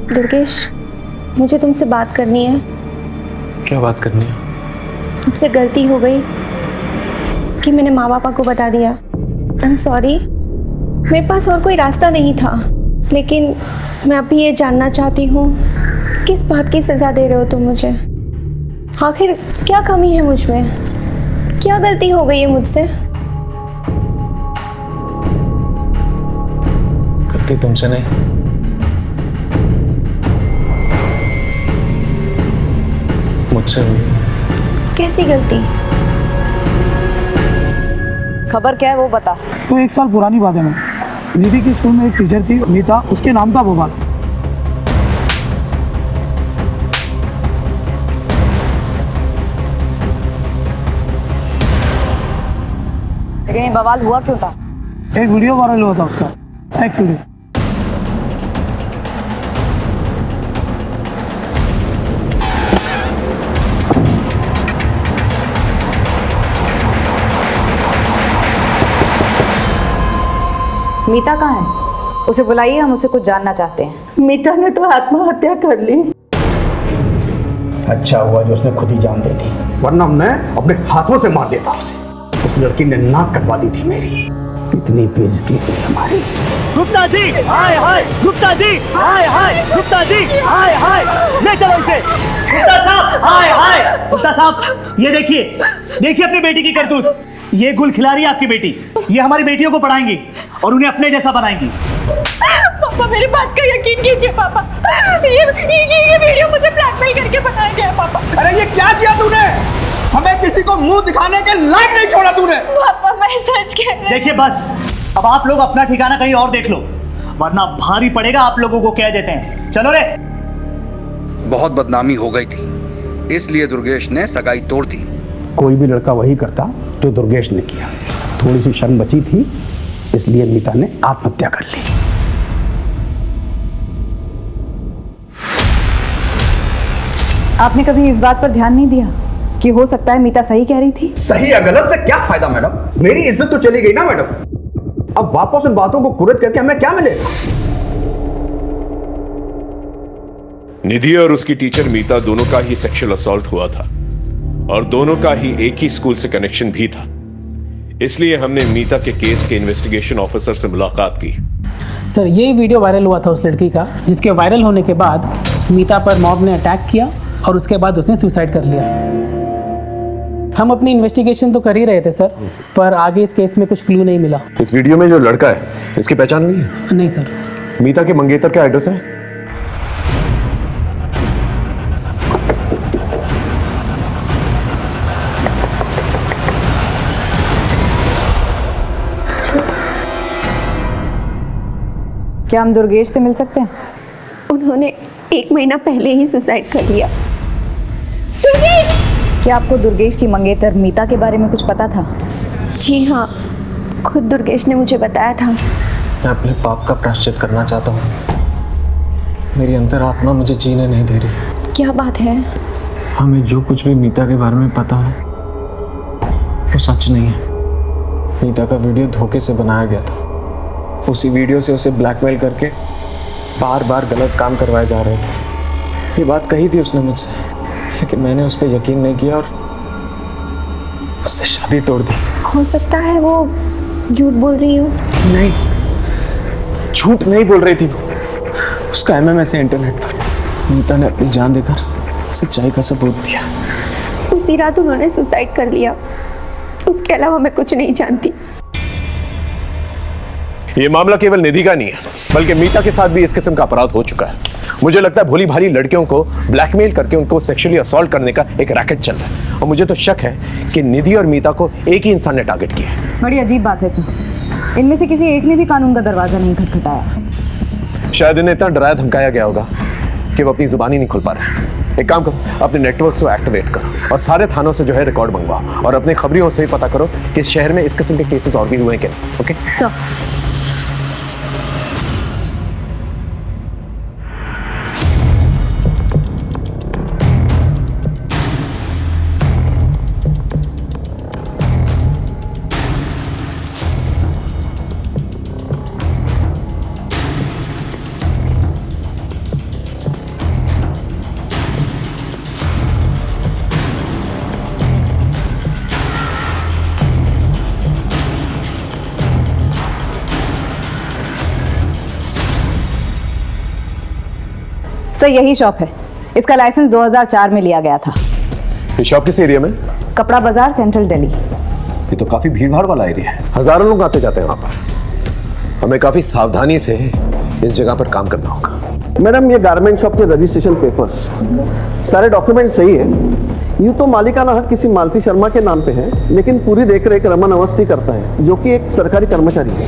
दुर्गेश, मुझे तुमसे बात करनी है। क्या बात करनी है? मुझसे गलती हो गई कि मैंने माँ पापा को बता दिया। आई एम सॉरी, मेरे पास और कोई रास्ता नहीं था, लेकिन मैं अभी ये जानना चाहती हूँ किस बात की सज़ा दे रहे हो तुम मुझे? आखिर क्या कमी है मुझ में? क्या गलती हो गई है मुझसे? गलती तुमसे नहीं, मुझसे हुई। कैसी गलती? खबर क्या है वो बता। तो 1 साल पुरानी बात है मैम। निधि की स्कूल में एक टीचर थी नीता, उसके नाम था बवाल। लेकिन ये बवाल हुआ क्यों था? एक वीडियो वायरल हुआ था उसका, सेक्स वीडियो। मीता कहाँ है? उसे बुलाइए, हम उसे कुछ जानना चाहते हैं। मीता ने तो आत्महत्या कर ली। अच्छा हुआ जो उसने खुद ही जान दे दी, वरना मैं अपने हाथों से मार देता उसे। उस लड़की ने नाक कटवा दी थी मेरी। कितनी बेइज्जती थी हमारी। गुप्ता जी, हाय हाय, गुप्ता जी, हाय हाय, गुप्ता जी, हाय हाय, ले चलो इसे। गुप्ता साहब, हाय हाय, गुप्ता साहब, ये देखिए, देखिए अपनी बेटी की करतूत। ये गुल खिला रही है आपकी बेटी। ये हमारी बेटियों को पढ़ाएंगी और उन्हें अपने जैसा बनाएंगी। पापा मेरी बात का यकीन कीजिए पापा, ये वीडियो मुझे ब्लैकमेल करके बनाया गया पापा। अरे ये क्या किया तूने? हमें किसी को मुंह दिखाने के लायक नहीं छोड़ा तूने। पापा मैं सच कह रही हूं। देखिए बस, अब आप लोग अपना ठिकाना कहीं और देख लो, वरना भारी पड़ेगा आप लोगों को। कह देते हैं, चलो रे। बहुत बदनामी हो गई थी, इसलिए दुर्गेश ने सगाई तोड़ दी। कोई भी लड़का वही करता जो दुर्गेश ने किया। थोड़ी सी शर्म बची थी, इसलिए मीता ने आत्महत्या कर ली। आपने कभी इस बात पर ध्यान नहीं दिया कि हो सकता है मीता सही कह रही थी? सही या गलत से क्या फायदा मैडम? मेरी इज्जत तो चली गई ना मैडम। अब वापस उन बातों को कुरेद करके हमें क्या मिलेगा? निधि और उसकी टीचर मीता दोनों का ही सेक्सुअल असॉल्ट हुआ था और दोनों का ही एक ही स्कूल से कनेक्शन भी था। इसलिए हमने मीता के केस के इन्वेस्टिगेशन ऑफिसर से मुलाकात की। सर, ये वीडियो वायरल हुआ था उस लड़की का, जिसके वायरल होने के बाद मीता पर मॉब ने अटैक किया और उसके बाद उसने सुसाइड कर लिया। हम अपनी इन्वेस्टिगेशन तो कर ही रहे थे सर, पर आगे इस केस में कुछ क्लू नहीं मिला। इस वीडियो में जो लड़का है, इसकी पहचान हुई है? नहीं सर। मीता के मंगेतर का एड्रेस है? क्या हम दुर्गेश से मिल सकते हैं? उन्होंने 1 महीना पहले ही सुसाइड कर लिया। क्या आपको दुर्गेश की मंगेतर मीता के बारे में कुछ पता था? जी हाँ, खुद दुर्गेश ने मुझे बताया था। मैं अपने पाप का प्रायश्चित करना चाहता हूँ। मेरी अंतरात्मा मुझे जीने नहीं दे रही। क्या बात है? हमें जो कुछ भी मीता के बारे में पता है वो सच नहीं है। मीता का वीडियो धोखे से बनाया गया था। उसी वीडियो से उसे ब्लैकमेल करके बार बार गलत काम करवाए जा रहे थे। ये बात कही थी उसने मुझसे, लेकिन मैंने उस पर यकीन नहीं किया और उससे शादी तोड़ दी। हो सकता है वो झूठ बोल रही हो। नहीं, झूठ नहीं बोल रही थी वो। उसका MMS है इंटरनेट पर। मीता ने अपनी जान देकर सच्चाई का सबूत दिया। उसी रात उन्होंने सुसाइड कर लिया। उसके अलावा मैं कुछ नहीं जानती। ये मामला केवल निधि का नहीं है, बल्कि मीता के साथ भी इस किस्म का अपराध हो चुका है। मुझे लगता है भोली भाली लड़कियों को ब्लैकमेल करके उनको सेक्सुअली असॉल्ट करने का एक रैकेट चल रहा है, और मुझे तो शक है कि निधि और मीता को एक ही इंसान ने टारगेट किया है। बड़ी अजीब बात है सर, इनमें से किसी एक ने भी कानून का दरवाजा नहीं खटखटाया। शायद इन्हें इतना डराया धमकाया गया होगा कि वो अपनी जुबान ही नहीं खोल पा रहे। एक काम करो, अपने नेटवर्क को एक्टिवेट करो और सारे थानों से जो है रिकॉर्ड मंगवाओ और अपने खबरियों से ही पता करो कि इस शहर में इस किस्म के केसेस और भी हुए हैं क्या। ओके तो सर यही शॉप है। इसका लाइसेंस 2004 में लिया गया था। ये शॉप किस एरिया में? कपड़ा बाजार, सेंट्रल दिल्ली। ये तो काफी भीड़ भाड़ वाला एरिया है, हजारों लोग आते जाते हैं वहां पर। हमें काफी सावधानी से इस जगह पर काम करना होगा। मैडम, ये गारमेंट शॉप के रजिस्ट्रेशन पेपर्स, सारे डॉक्यूमेंट सही है। यूँ तो मालिकाना हक किसी मालती शर्मा के नाम पे है, लेकिन पूरी देखरेख रमन अवस्थी करता है, जो कि एक सरकारी कर्मचारी है।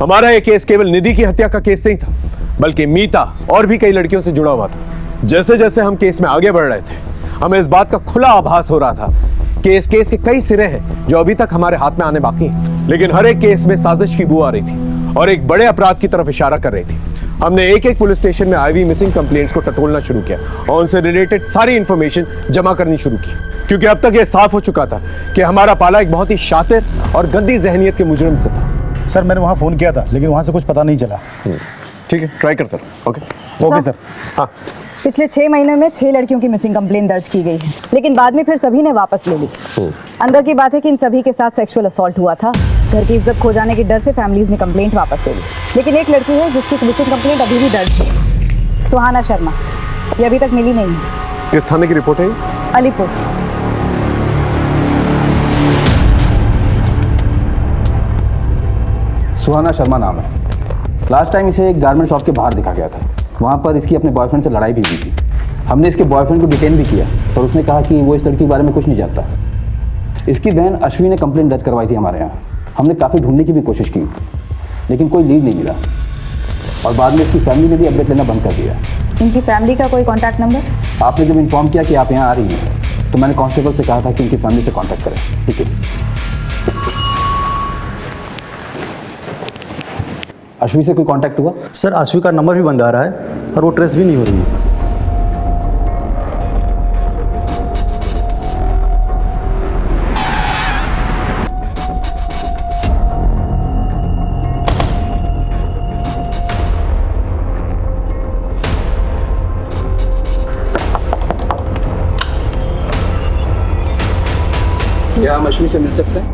हमारा ये केस केवल निधि की हत्या का केस नहीं था, बल्कि मीता और भी कई लड़कियों से जुड़ा हुआ था। जैसे जैसे हम केस में आगे बढ़ रहे थे, हमें इस बात का खुला आभास हो रहा था कि इस केस के कई सिरे हैं जो अभी तक हमारे हाथ में आने बाकी हैं। लेकिन हर एक केस में साजिश की बू आ रही थी और एक बड़े अपराध की तरफ इशारा कर रही थी। हमने एक एक पुलिस स्टेशन में आई हुई मिसिंग कंप्लेंट्स को टटोलना शुरू किया और उनसे रिलेटेड सारी इंफॉर्मेशन जमा करनी शुरू की, क्योंकि अब तक यह साफ हो चुका था कि हमारा पाला एक बहुत ही शातिर और गंदी जहनियत के मुजरिम से था। सर मैंने वहाँ फ़ोन किया था लेकिन वहाँ से कुछ पता नहीं चला। ठीक है, ट्राई करता रहो। Okay sir. हाँ, पिछले 6 महीने में 6 लड़कियों की मिसिंग कंप्लेन दर्ज की गई है, लेकिन बाद में फिर सभी ने वापस ले ली। अंदर की बात है कि इन सभी के साथ सेक्सुअल असॉल्ट हुआ था। घर की इज्जत खो जाने के डर से फैमिलीज ने कंप्लेंट वापस ले ली, लेकिन एक लड़की है जिसकी मिसिंग कंप्लेंट अभी भी दर्ज है, सुहाना शर्मा। ये अभी तक मिली नहीं है। किस थाने की रिपोर्ट है? अलीपुर। सुहाना शर्मा नाम है। लास्ट टाइम इसे एक गारमेंट शॉप के बाहर देखा गया था। वहाँ पर इसकी अपने बॉयफ्रेंड से लड़ाई भी हुई थी। हमने इसके बॉयफ्रेंड को डिटेन भी किया, पर उसने कहा कि वो इस लड़की के बारे में कुछ नहीं जानता। इसकी बहन अश्वी ने कंप्लेंट दर्ज करवाई थी हमारे यहाँ। हमने काफ़ी ढूंढने की भी कोशिश की, लेकिन कोई लीड नहीं मिला, और बाद में इसकी फैमिली ने भी अपडेट लेना बंद कर दिया। इनकी फैमिली का कोई कॉन्टैक्ट नंबर? आपने जब इन्फॉर्म किया कि आप यहाँ आ रही हैं, तो मैंने कांस्टेबल से कहा था कि इनकी फैमिली से कॉन्टैक्ट करें। ठीक है। अश्वी से कोई कांटेक्ट हुआ? सर अश्वी का नंबर भी बंद आ रहा है और वो ट्रेस भी नहीं हो रही है। क्या हम अश्वी से मिल सकते हैं?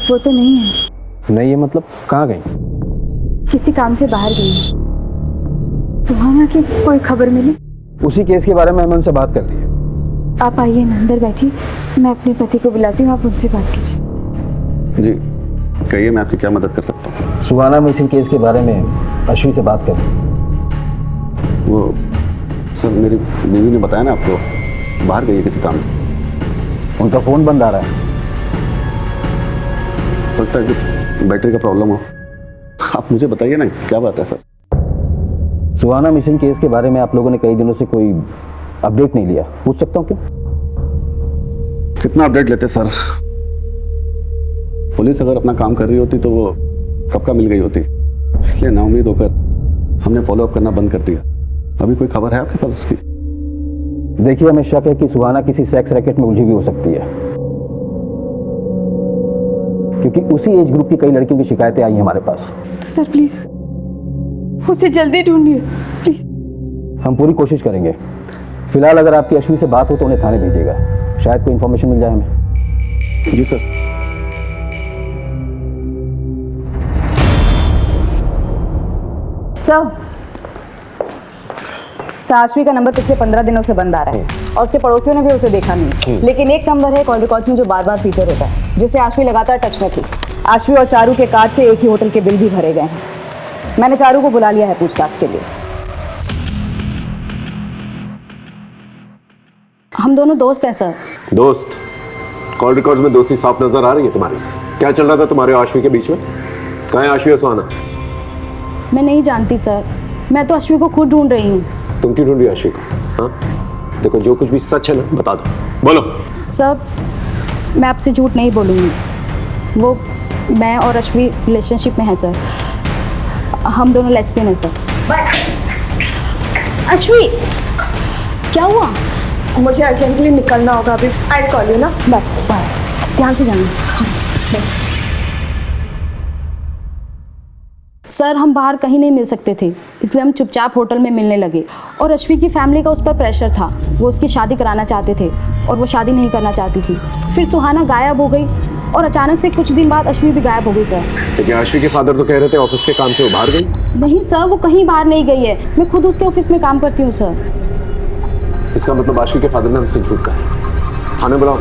वो तो नहीं है। नहीं है मतलब कहाँ गई? किसी काम से बाहर गई है। सुहाना की कोई खबर मिली? उसी केस के बारे में हमने उनसे बात कर ली है। आप आइए ना, अंदर बैठिए, मैं अपने पति को बुलाती हूँ, आप उनसे बात कीजिए। जी कहिए, मैं आपकी क्या मदद कर सकता हूँ? सुहाना मिसिंग केस के बारे में अश्वी से बात करें। वो सर मेरी बीवी ने बताया ना आपको, बाहर गई है किसी काम से। उनका फ़ोन बंद आ रहा है। लगता है कुछ बैटरी का प्रॉब्लम हो। आप मुझे बताइए ना क्या बात है सर? सुहाना मिसिंग केस के बारे में आप लोगों ने कई दिनों से कोई अपडेट नहीं लिया, पूछ सकता हूँ क्यों? कितना अपडेट लेते सर? पुलिस अगर अपना काम कर रही होती तो वो कब का मिल गई होती, इसलिए नाउम्मीद होकर हमने फॉलोअप करना बंद कर दिया। अभी कोई खबर है आपके पास उसकी? देखिए, हमें शक है कि सुहाना किसी सेक्स रैकेट में उलझी भी हो सकती है, क्योंकि उसी एज ग्रुप की कई लड़कियों की शिकायतें आई हैं हमारे पास। तो सर प्लीज उसे जल्दी ढूंढिए प्लीज। हम पूरी कोशिश करेंगे। फिलहाल अगर आपकी अश्वी से बात हो तो उन्हें थाने भेजिएगा, शायद कोई इन्फॉर्मेशन मिल जाए हमें। जी सर। सर अश्वी का नंबर पिछले 15 दिनों से बंद आ रहा है और उसके पड़ोसियों ने भी उसे देखा नहीं, लेकिन एक नंबर है कॉल रिकॉर्ड्स में जो बार बार फीचर होता है, जिससे अश्वी लगातार टच में थी। अश्वी और चारू के कार्ड से एक ही होटल के बिल भी भरे गए हैं। मैंने चारू को बुला लिया है पूछताछ के लिए। हम दोनों दोस्त हैं सर। दोस्त? कॉल रिकॉर्ड्स में दोस्ती साफ नजर आ रही है तुम्हारी। क्या चल रहा था तुम्हारे और अश्वी के बीच में? कहाँ है अश्वी और सुहाना? मैं नहीं जानती सर, मैं तो अश्वी को खुद ढूंढ रही हूँ। तुम क्यों ढूंढ रही हो अश्वी को? हाँ देखो, जो कुछ भी सच है ना बता दो, बोलो। सर मैं आपसे झूठ नहीं बोलूँगी, वो मैं और अश्वी रिलेशनशिप में है सर। हम दोनों लेस्बियन हैं सर। अश्वी क्या हुआ? मुझे अर्जेंटली निकलना होगा अभी। आई कॉल यू ना। बाय। ध्यान से जाना। सर हम बाहर कहीं नहीं मिल सकते थे, इसलिए हम चुपचाप होटल में मिलने लगे। और अश्वी की फैमिली का उस पर प्रेशर था, वो उसकी शादी कराना चाहते थे और वो शादी नहीं करना चाहती थी। फिर सुहाना गायब हो गई और अचानक से कुछ दिन बाद अश्वी भी गायब हो गई सर। लेकिन अश्वी के फादर तो कह रहे थे ऑफिस के काम से वो बाहर गई। नहीं सर, वो कहीं बाहर नहीं गई है, मैं खुद उसके ऑफिस में काम करती हूँ सर। इसका मतलब अश्वी के फादर ने हमसे झूठ कहा। थाने बुलाओ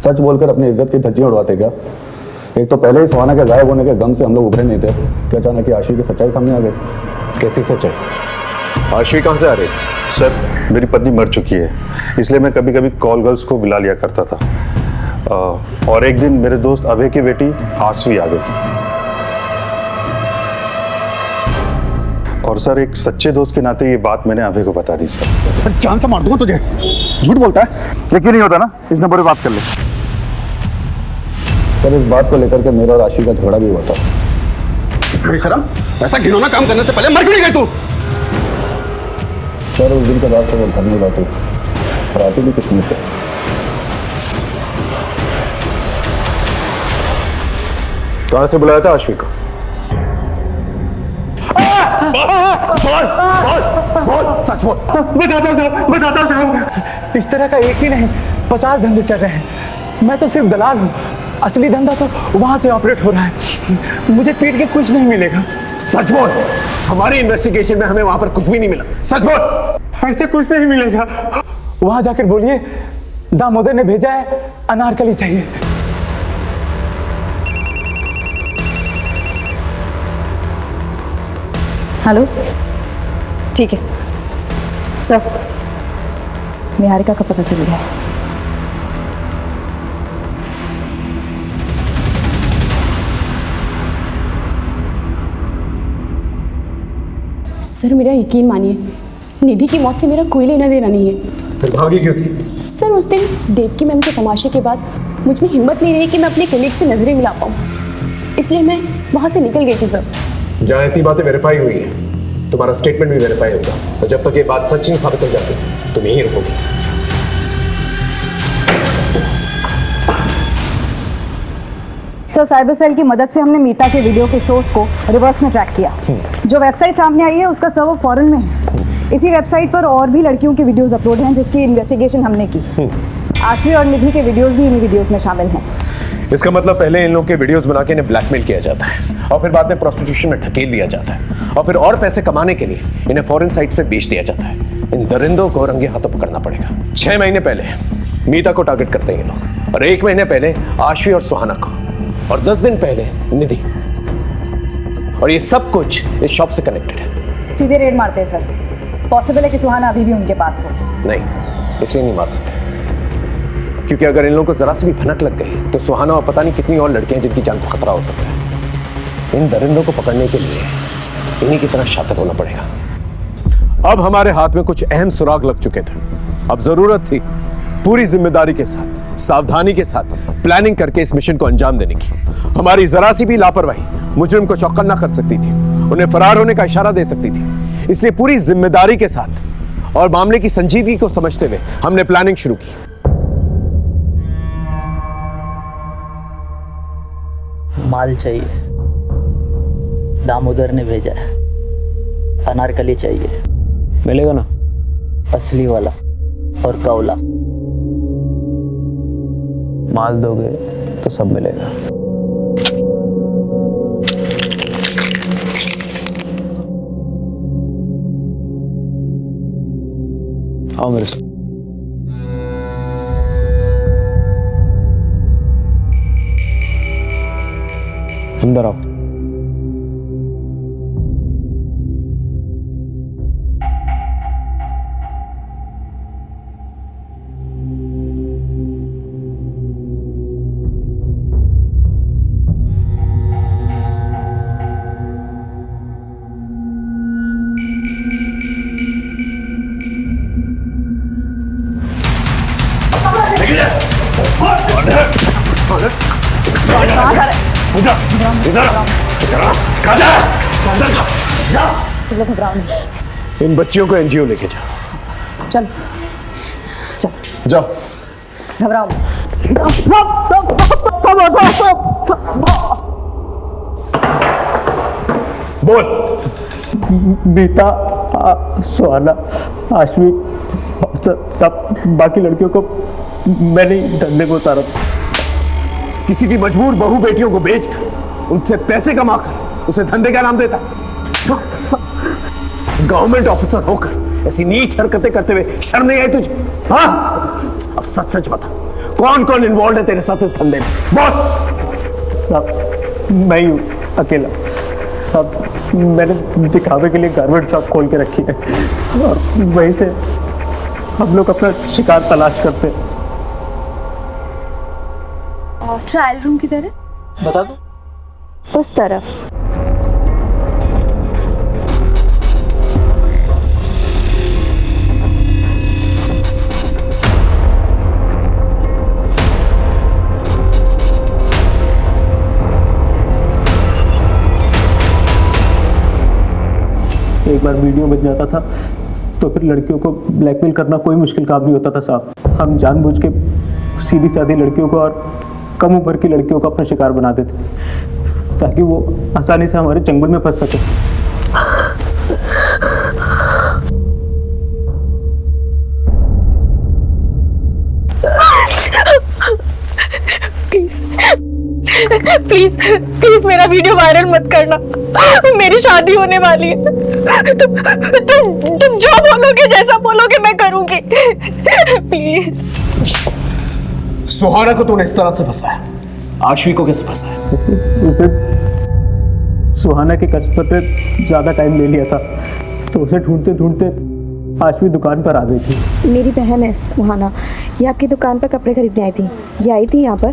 सच बोलकर अपनी इज्जत की धज्जियां उड़वाते क्या? एक तो पहले ही सुहाना के गायब होने के गम से हम लोग उभरे नहीं थे कि अचानक अश्वी की सच्चाई सामने आ गई। कैसी सच्चाई? अश्वी कहाँ से आ रही? सर मेरी पत्नी मर चुकी है, इसलिए मैं कभी कभी कॉल गर्ल्स को बुला लिया करता था। और एक दिन मेरे दोस्त अभय की बेटी आसवी आ गई। और सर एक सच्चे दोस्त के नाते ये बात मैंने अभय को बता दी सर। जान से मार दूंगा तुझे। झूठ बोलता है। यकीन नहीं होता ना, इस नंबर पे बात कर ले। सर इस बात को लेकर के मेरा और अश्वी का झगड़ा भी हुआ था। बेशरम, ऐसा घिनौना काम करने से पहले मर क्यों नहीं गई तू? सर उस दिन के बाद से वो घर नहीं लौटी और आती भी किस्म से। कहां से बुलाया था आश्वी को? सच बोल। बताता साहब, इस तरह का एक ही नहीं 50 धंधे चल रहे हैं। मैं तो सिर्फ दलाल हूँ, असली धंधा तो वहां से ऑपरेट हो रहा है। मुझे पीट के कुछ नहीं मिलेगा। सच बोल। हमारी इन्वेस्टिगेशन में हमें वहां पर कुछ भी नहीं मिला। सच बोल। ऐसे कुछ नहीं मिलेगा। वहां जाकर बोलिए दामोदर ने भेजा है, अनारकली चाहिए। हेलो, ठीक है सर, निहारिका का पता चल गया है। सर मेरा यकीन मानिए, निधि की मौत से मेरा कोई लेना देना नहीं है। फिर भागी क्यों थी? सर उस दिन देवकी मैम के तमाशे के बाद मुझ में हिम्मत नहीं रही कि मैं अपने कलीग से नजरें मिला पाऊँ, इसलिए मैं वहाँ से निकल गई थी सर। जहाँ इतनी बातें वेरीफाई हुई हैं, तुम्हारा स्टेटमेंट भी वेरीफाई होगा, और जब तक ये बात सच नहीं साबित हो जाती तुम यहीं रुकोगी। सर साइबर सेल की मदद से हमने मीता के वीडियो के सोर्स को रिवर्स में ट्रैक किया। जो वेबसाइट सामने आई है उसका सर्वर फॉरेन में है। इसी वेबसाइट पर और भी लड़कियों के वीडियोस अपलोड हैं जिसकी इन्वेस्टिगेशन हमने की। आश्वी और निधि के वीडियोस भी इन वीडियोस में शामिल हैं। इसका मतलब पहले इन लोगों के वीडियोस बना के इन्हें ब्लैकमेल किया जाता है और फिर बाद में प्रोस्टिट्यूशन में ढकेल दिया जाता है और फिर और पैसे कमाने के लिए इन्हें फॉरेन साइट्स पे बेच दिया जाता है। इन दरिंदों को रंगे हाथों पकड़ना पड़ेगा। 6 महीने पहले मीता को टारगेट करते हैं ये लोग, और 1 महीने पहले आश्वी और सुहाना को, और 10 दिन पहले निधि। और ये सब कुछ इस शॉप से कनेक्टेड है। सीधे रेड मारते हैं सर। पॉसिबल है कि सुहाना अभी भी उनके पास हो। नहीं, इसलिए नहीं मार सकते, क्योंकि अगर इन लोगों को जरा सी भी भनक लग गई तो सुहाना और पता नहीं कितनी और लड़कियां जिनकी जान को खतरा हो सकता है। इन दरिंदों को पकड़ने के लिए इन्हीं की तरह शातिर होना पड़ेगा। अब हमारे हाथ में कुछ अहम सुराग लग चुके थे। अब जरूरत थी पूरी जिम्मेदारी के साथ, सावधानी के साथ प्लानिंग करके इस मिशन को अंजाम देने की। हमारी जरा सी भी लापरवाही मुजरिम को चौकन्ना कर सकती थी, उन्हें फरार होने का इशारा दे सकती थी। इसलिए पूरी जिम्मेदारी के साथ और मामले की संजीदगी को समझते हुए हमने प्लानिंग शुरू की। माल चाहिए, दामोदर ने भेजा है। अनारकली चाहिए, मिलेगा ना? असली वाला और कौला। माल दोगे तो सब मिलेगा। आओ मेरे साथ। अंदर आओ। इन बच्चियों को एनजीओ लेके जाओ। चल चल जाओ। घबराओ। बोल। मीता, सुहाना, आश्वी, सब बाकी लड़कियों को मैंने धंधे को उतारा। किसी की मजबूर बहू बेटियों को बेचकर उनसे पैसे कमाकर उसे धंधे का नाम देता। गवर्नमेंट ऑफिसर होकर ऐसी नीच हरकतें करते हुए शर्म नहीं आई तुझे? हाँ, अब सच सच बता, कौन कौन इन्वॉल्व है तेरे साथ इस धंधे में? बोल। सब मैं ही हूँ अकेला। सब मैंने दिखावे के लिए गारमेंट शॉप खोल के रखी है और वहीं से हम लोग अपना शिकार तलाश करते हैं। और ट्रायल रूम किधर है? बता दो। उस तरफ। एक बार वीडियो बच जाता था तो फिर लड़कियों को ब्लैकमेल करना कोई मुश्किल काम नहीं होता था साहब। हम जानबूझ के सीधी सादी लड़कियों को और कम उम्र की लड़कियों को अपना शिकार बना देते। ताकि वो आसानी से हमारे चंगुल में फंस सके। प्लीज प्लीज प्लीज मेरा वीडियो वायरल मत करना। मेरी शादी होने वाली है। तुम जो बोलोगे, जैसा बोलोगे मैं करूंगी। प्लीज। सुहाना को तूने इस तरह से फंसाया, आशवी को कैसे फंसाया? उस दिन सुहाना के कस्टमर पे ज्यादा टाइम ले लिया था, तो उसे ढूंढते ढूंढते आशवी दुकान पर आ गई थी। मेरी बहन है सुहाना, ये आपकी दुकान पर कपड़े खरीदने आई थी। ये आई थी यहाँ पर।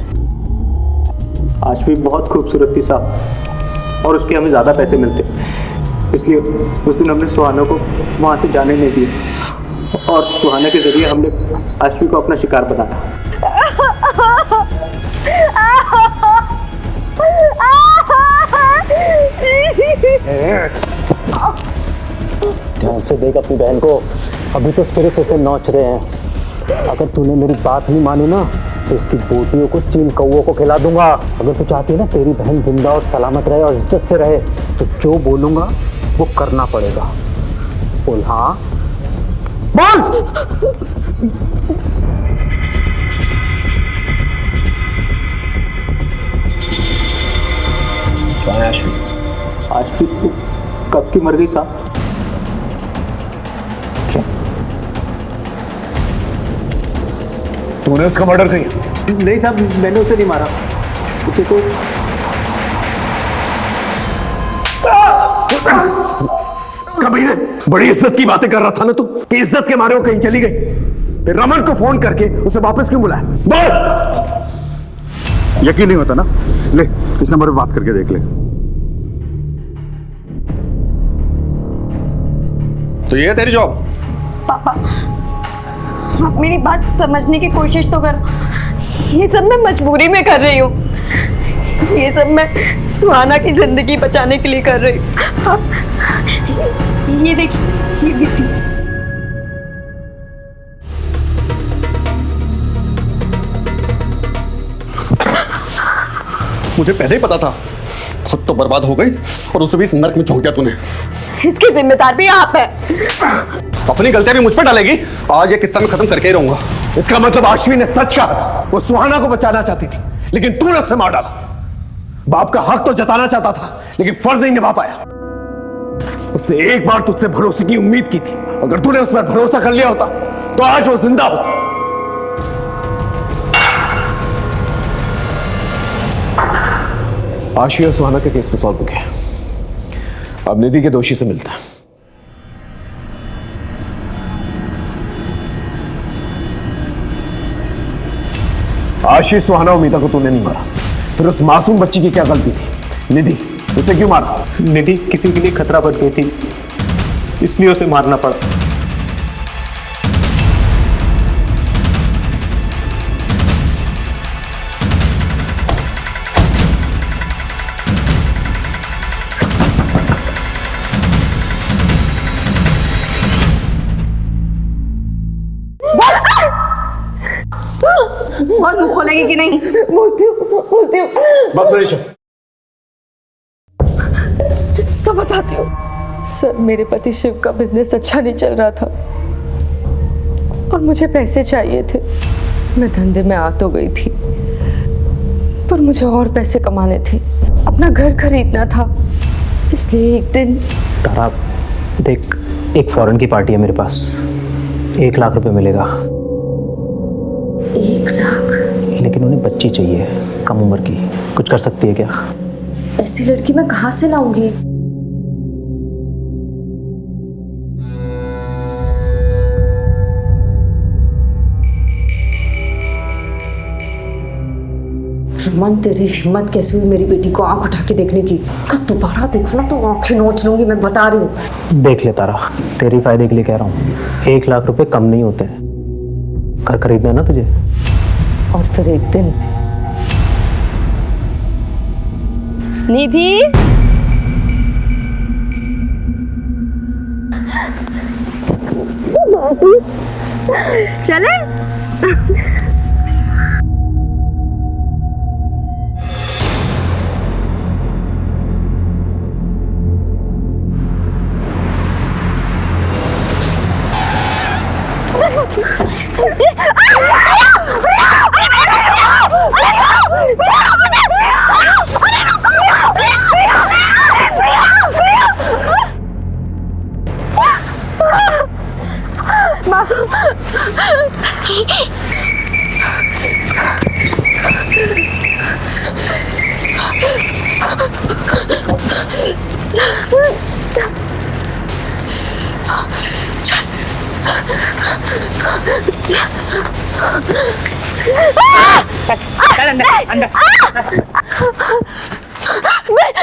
आशवी बहुत खूबसूरत थी साहब, और उसके हमें ज़्यादा पैसे मिलते, इसलिए उस दिन हमने सुहाना को वहाँ से जाने नहीं दिए, और सुहाना के जरिए हमने आशवी को अपना शिकार बनाया। ध्यान से देख अपनी बहन को, अभी तो सिर्फ इसे नोच रहे हैं। अगर तूने मेरी बात नहीं मानी ना तो इसकी बोटियों को चीन कौओं को खिला दूंगा। अगर तू चाहती है ना तेरी बहन जिंदा और सलामत रहे और इज्जत से रहे, तो जो बोलूंगा वो करना पड़ेगा। बोल हाँ बोल। कहाँ है आशवी? आशवी तो कब की मर गई साहब। तूने उसका मर्डर किया? नहीं साहब, मैंने उसे नहीं मारा, उसे तो कबीरे, बड़ी इज्जत की बातें कर रहा था ना तू, कि इज्जत के मारे वो कहीं चली गई, फिर रमन को फोन करके उसे वापस क्यों बुलाया? बोल। यकीन नहीं होता ना, ले इस नंबर पे बात करके देख ले। तो ये है तेरी जॉब? पापा आप मेरी बात समझने की कोशिश तो करो। ये सब मैं मजबूरी में कर रही हूँ, ये सब मैं सुहाना की जिंदगी बचाने के लिए कर रही हूँ। आप ये देखिए, ये वीडियो। मुझे पहले ही पता था, खुद तो बर्बाद हो गई और उसे भी इस नर्क में झोंक दिया तूने। इसकी जिम्मेदार भी आप है। अपनी गलतियां भी मुझ पर डालेगी? आज ये किस्सा मैं खत्म करके ही रहूंगा। इसका मतलब आशवी ने सच कहा था, वो सुहाना को बचाना चाहती थी, लेकिन तूने उसे मार डाला। बाप का हक तो जताना चाहता था, लेकिन फर्ज नहीं निभा पाया। उसने एक बार तुझसे भरोसे की उम्मीद की थी, अगर तूने उस पर भरोसा कर लिया होता तो आज वो जिंदा होता। आशवी और सुहाना का केस तो सॉल्व हो गया, अब निधि के दोषी से मिलता है। आशीष सुहाना और मीता को तूने नहीं मारा, फिर उस मासूम बच्ची की क्या गलती थी? निधि, उसे क्यों मारा? निधि किसी के लिए खतरा बन गई थी, इसलिए उसे मारना पड़ा। और मुंह खोलेगी कि नहीं? बोलती हूँ। बस मनीषा, सब बताती हूँ। सर, मेरे पति शिव का बिजनेस अच्छा नहीं चल रहा था और मुझे पैसे चाहिए थे। मैं धंधे में आ तो गई थी, पर मुझे और पैसे कमाने थे, अपना घर खरीदना था। इसलिए एक दिन तारा देख, एक फॉरेन की पार्टी है मेरे पास, 1 लाख रुपए मिलेगा। 1 लाख? लेकिन उन्हें बच्ची चाहिए, कम उम्र की। कुछ कर सकती है क्या? ऐसी लड़की मैं कहाँ से लाऊंगी? रमन, तेरी हिम्मत कैसे हुई मेरी बेटी को आंख उठा के देखने की? कब दोबारा देखना तो आंखें नोच लूंगी, मैं बता रही हूँ। देख ले तारा, तेरी फायदे के लिए कह रहा हूँ, 1 लाख रुपए कम नहीं होते। घर खरीदना है ना तुझे? और फिर एक दिन निधि, चले?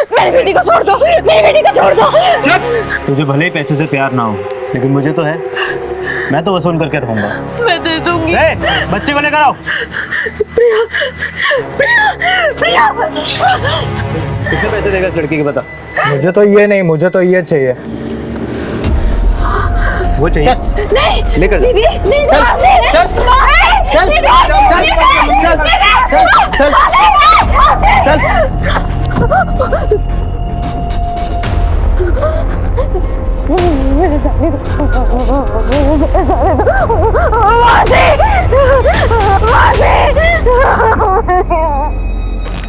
मेरी बेटी को छोड़ दो, मेरी बेटी को छोड़ दो। तुझे भले ही पैसे से प्यार ना हो, लेकिन मुझे तो है। मैं तो वसूल करके रहूंगा। मैं दे दूंगी। बच्चे को लेकर आओ। प्रिया, प्रिया, प्रिया। कितने पैसे देगा इस लड़की के बता? मुझे तो ये नहीं, मुझे तो ये चाहिए। वो चाहिए? नहीं, लेकर दीदी, नहीं, चल, चल, चल, चल, मेरे जाने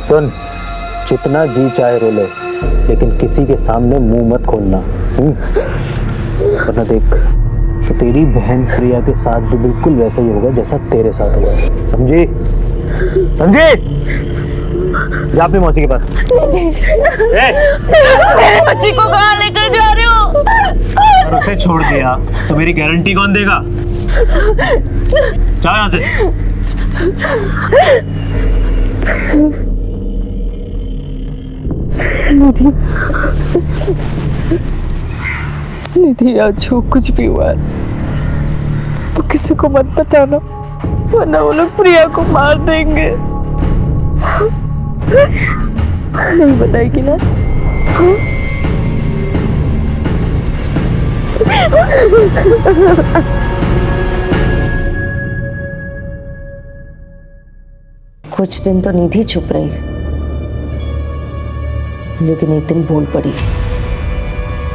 सुन, जितना जी चाहे रो ले, लेकिन किसी के सामने मुंह मत खोलना। वरना देख, तो तेरी बहन प्रिया के साथ भी बिल्कुल वैसा ही होगा जैसा तेरे साथ हुआ। समझी? समझी? जा अपनी मौसी के पास। मेरे बच्ची को कहाँ लेकर जा रहे हो? और उसे छोड़ दिया तो मेरी गारंटी कौन देगा? जा यहाँ से। निधि, निधि, आज जो कुछ भी हुआ है वो किसी को मत बताना, वरना वो लोग प्रिया को मार देंगे। नहीं बताएगी ना? कुछ दिन तो निधि चुप रही, लेकिन एक दिन बोल पड़ी।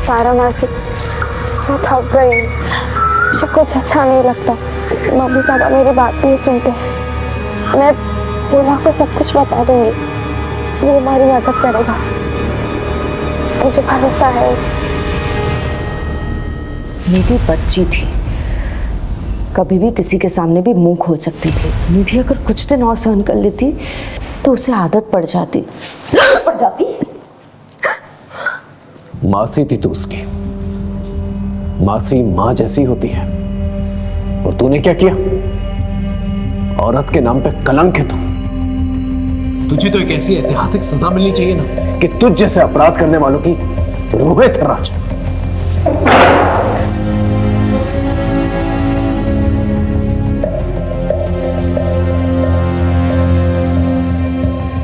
तारा मासी, मैं थक गई, मुझे कुछ अच्छा नहीं लगता। मम्मी पापा मेरी बात नहीं सुनते। मैं बोला को सब कुछ बता दूंगी, वो हमारी मदद करेगा, मुझे भरोसा है। निधि बच्ची थी, कभी भी किसी के सामने भी मुंह खोल सकती थी। निधि अगर कुछ दिन और सहन कर लेती तो उसे आदत पड़ जाती। मासी थी तू उसकी, मासी मां जैसी होती है, और तूने क्या किया? औरत के नाम पे कलंक है तू। तुझे तो एक ऐसी ऐतिहासिक सजा मिलनी चाहिए ना कि तुझ जैसे अपराध करने वालों की रूहें थर्रा जाए।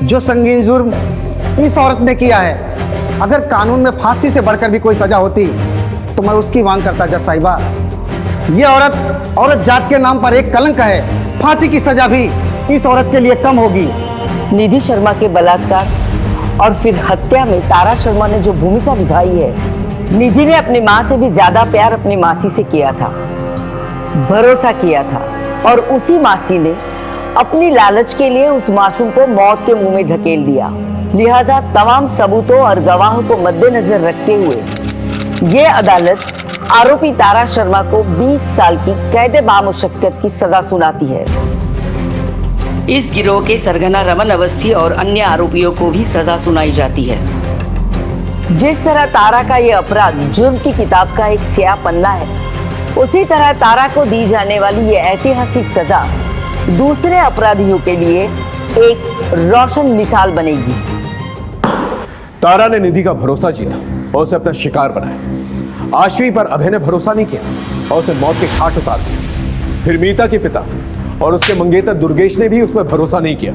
जो संगीन जुर्म इस औरत ने किया है, अगर कानून में फांसी से बढ़कर भी कोई सजा होती तो मैं उसकी मांग करता जज साहिबा। ये औरत जात के नाम पर एक कलंक है। फांसी की सजा भी इस औरत के लिए कम होगी। निधि शर्मा के बलात्कार और फिर हत्या में तारा शर्मा ने जो भूमिका निभाई है, निधि ने अपनी माँ से भी ज्यादा प्यार अपनी मासी से किया था, भरोसा किया था, और उसी मासी ने अपनी लालच के लिए उस मासूम को मौत के मुंह में धकेल दिया। लिहाजा तमाम सबूतों और गवाहों को मद्देनजर रखते हुए ये अदालत आरोपी तारा शर्मा को 20 साल की कैद बामुशक्कत की सजा सुनाती है। इस गिरोह के सरगना रमन अवस्थी और अन्य आरोपियों को भी सजा सुनाई जाती है। जिस तरह तारा का ये अपराध जुर्म की किताब का एक स्याह पन्ना है, उसी तरह तारा को दी जाने वाली ये ऐतिहासिक सजा दूसरे अपराधियों के लिए एक रोशन मिसाल बनेगी। तारा ने निधि का भरोसा जीता और उसे अपना शिकार बनाया। आश्वी पर अभय ने भरोसा नहीं किया और उसे मौत के घाट उतार दिया। फिर मीता के पिता और उसके मंगेतर दुर्गेश ने भी उस पर भरोसा नहीं किया,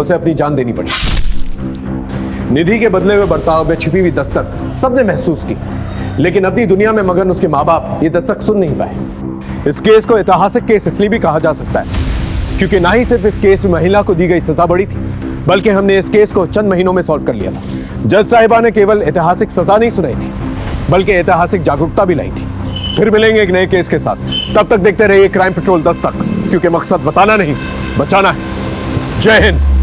उसे अपनी जान देनी पड़ी। निधि के बदले हुए बर्ताव में छिपी हुई दस्तक सबने महसूस की, लेकिन अपनी दुनिया में मगन उसके माँ बाप ये दस्तक सुन नहीं पाए। इस केस को ऐतिहासिक केस इसलिए भी कहा जा सकता है क्योंकि ना ही सिर्फ इस केस में महिला को दी गई सजा बड़ी थी, बल्कि हमने इस केस को चंद महीनों में सॉल्व कर लिया था। जज साहिबा ने केवल ऐतिहासिक सजा नहीं सुनाई थी, बल्कि ऐतिहासिक जागरूकता भी लाई थी। फिर मिलेंगे एक नए केस के साथ, तब तक देखते रहिए क्राइम पेट्रोल दस्तक, क्योंकि मकसद बताना नहीं, बचाना है। जय हिंद।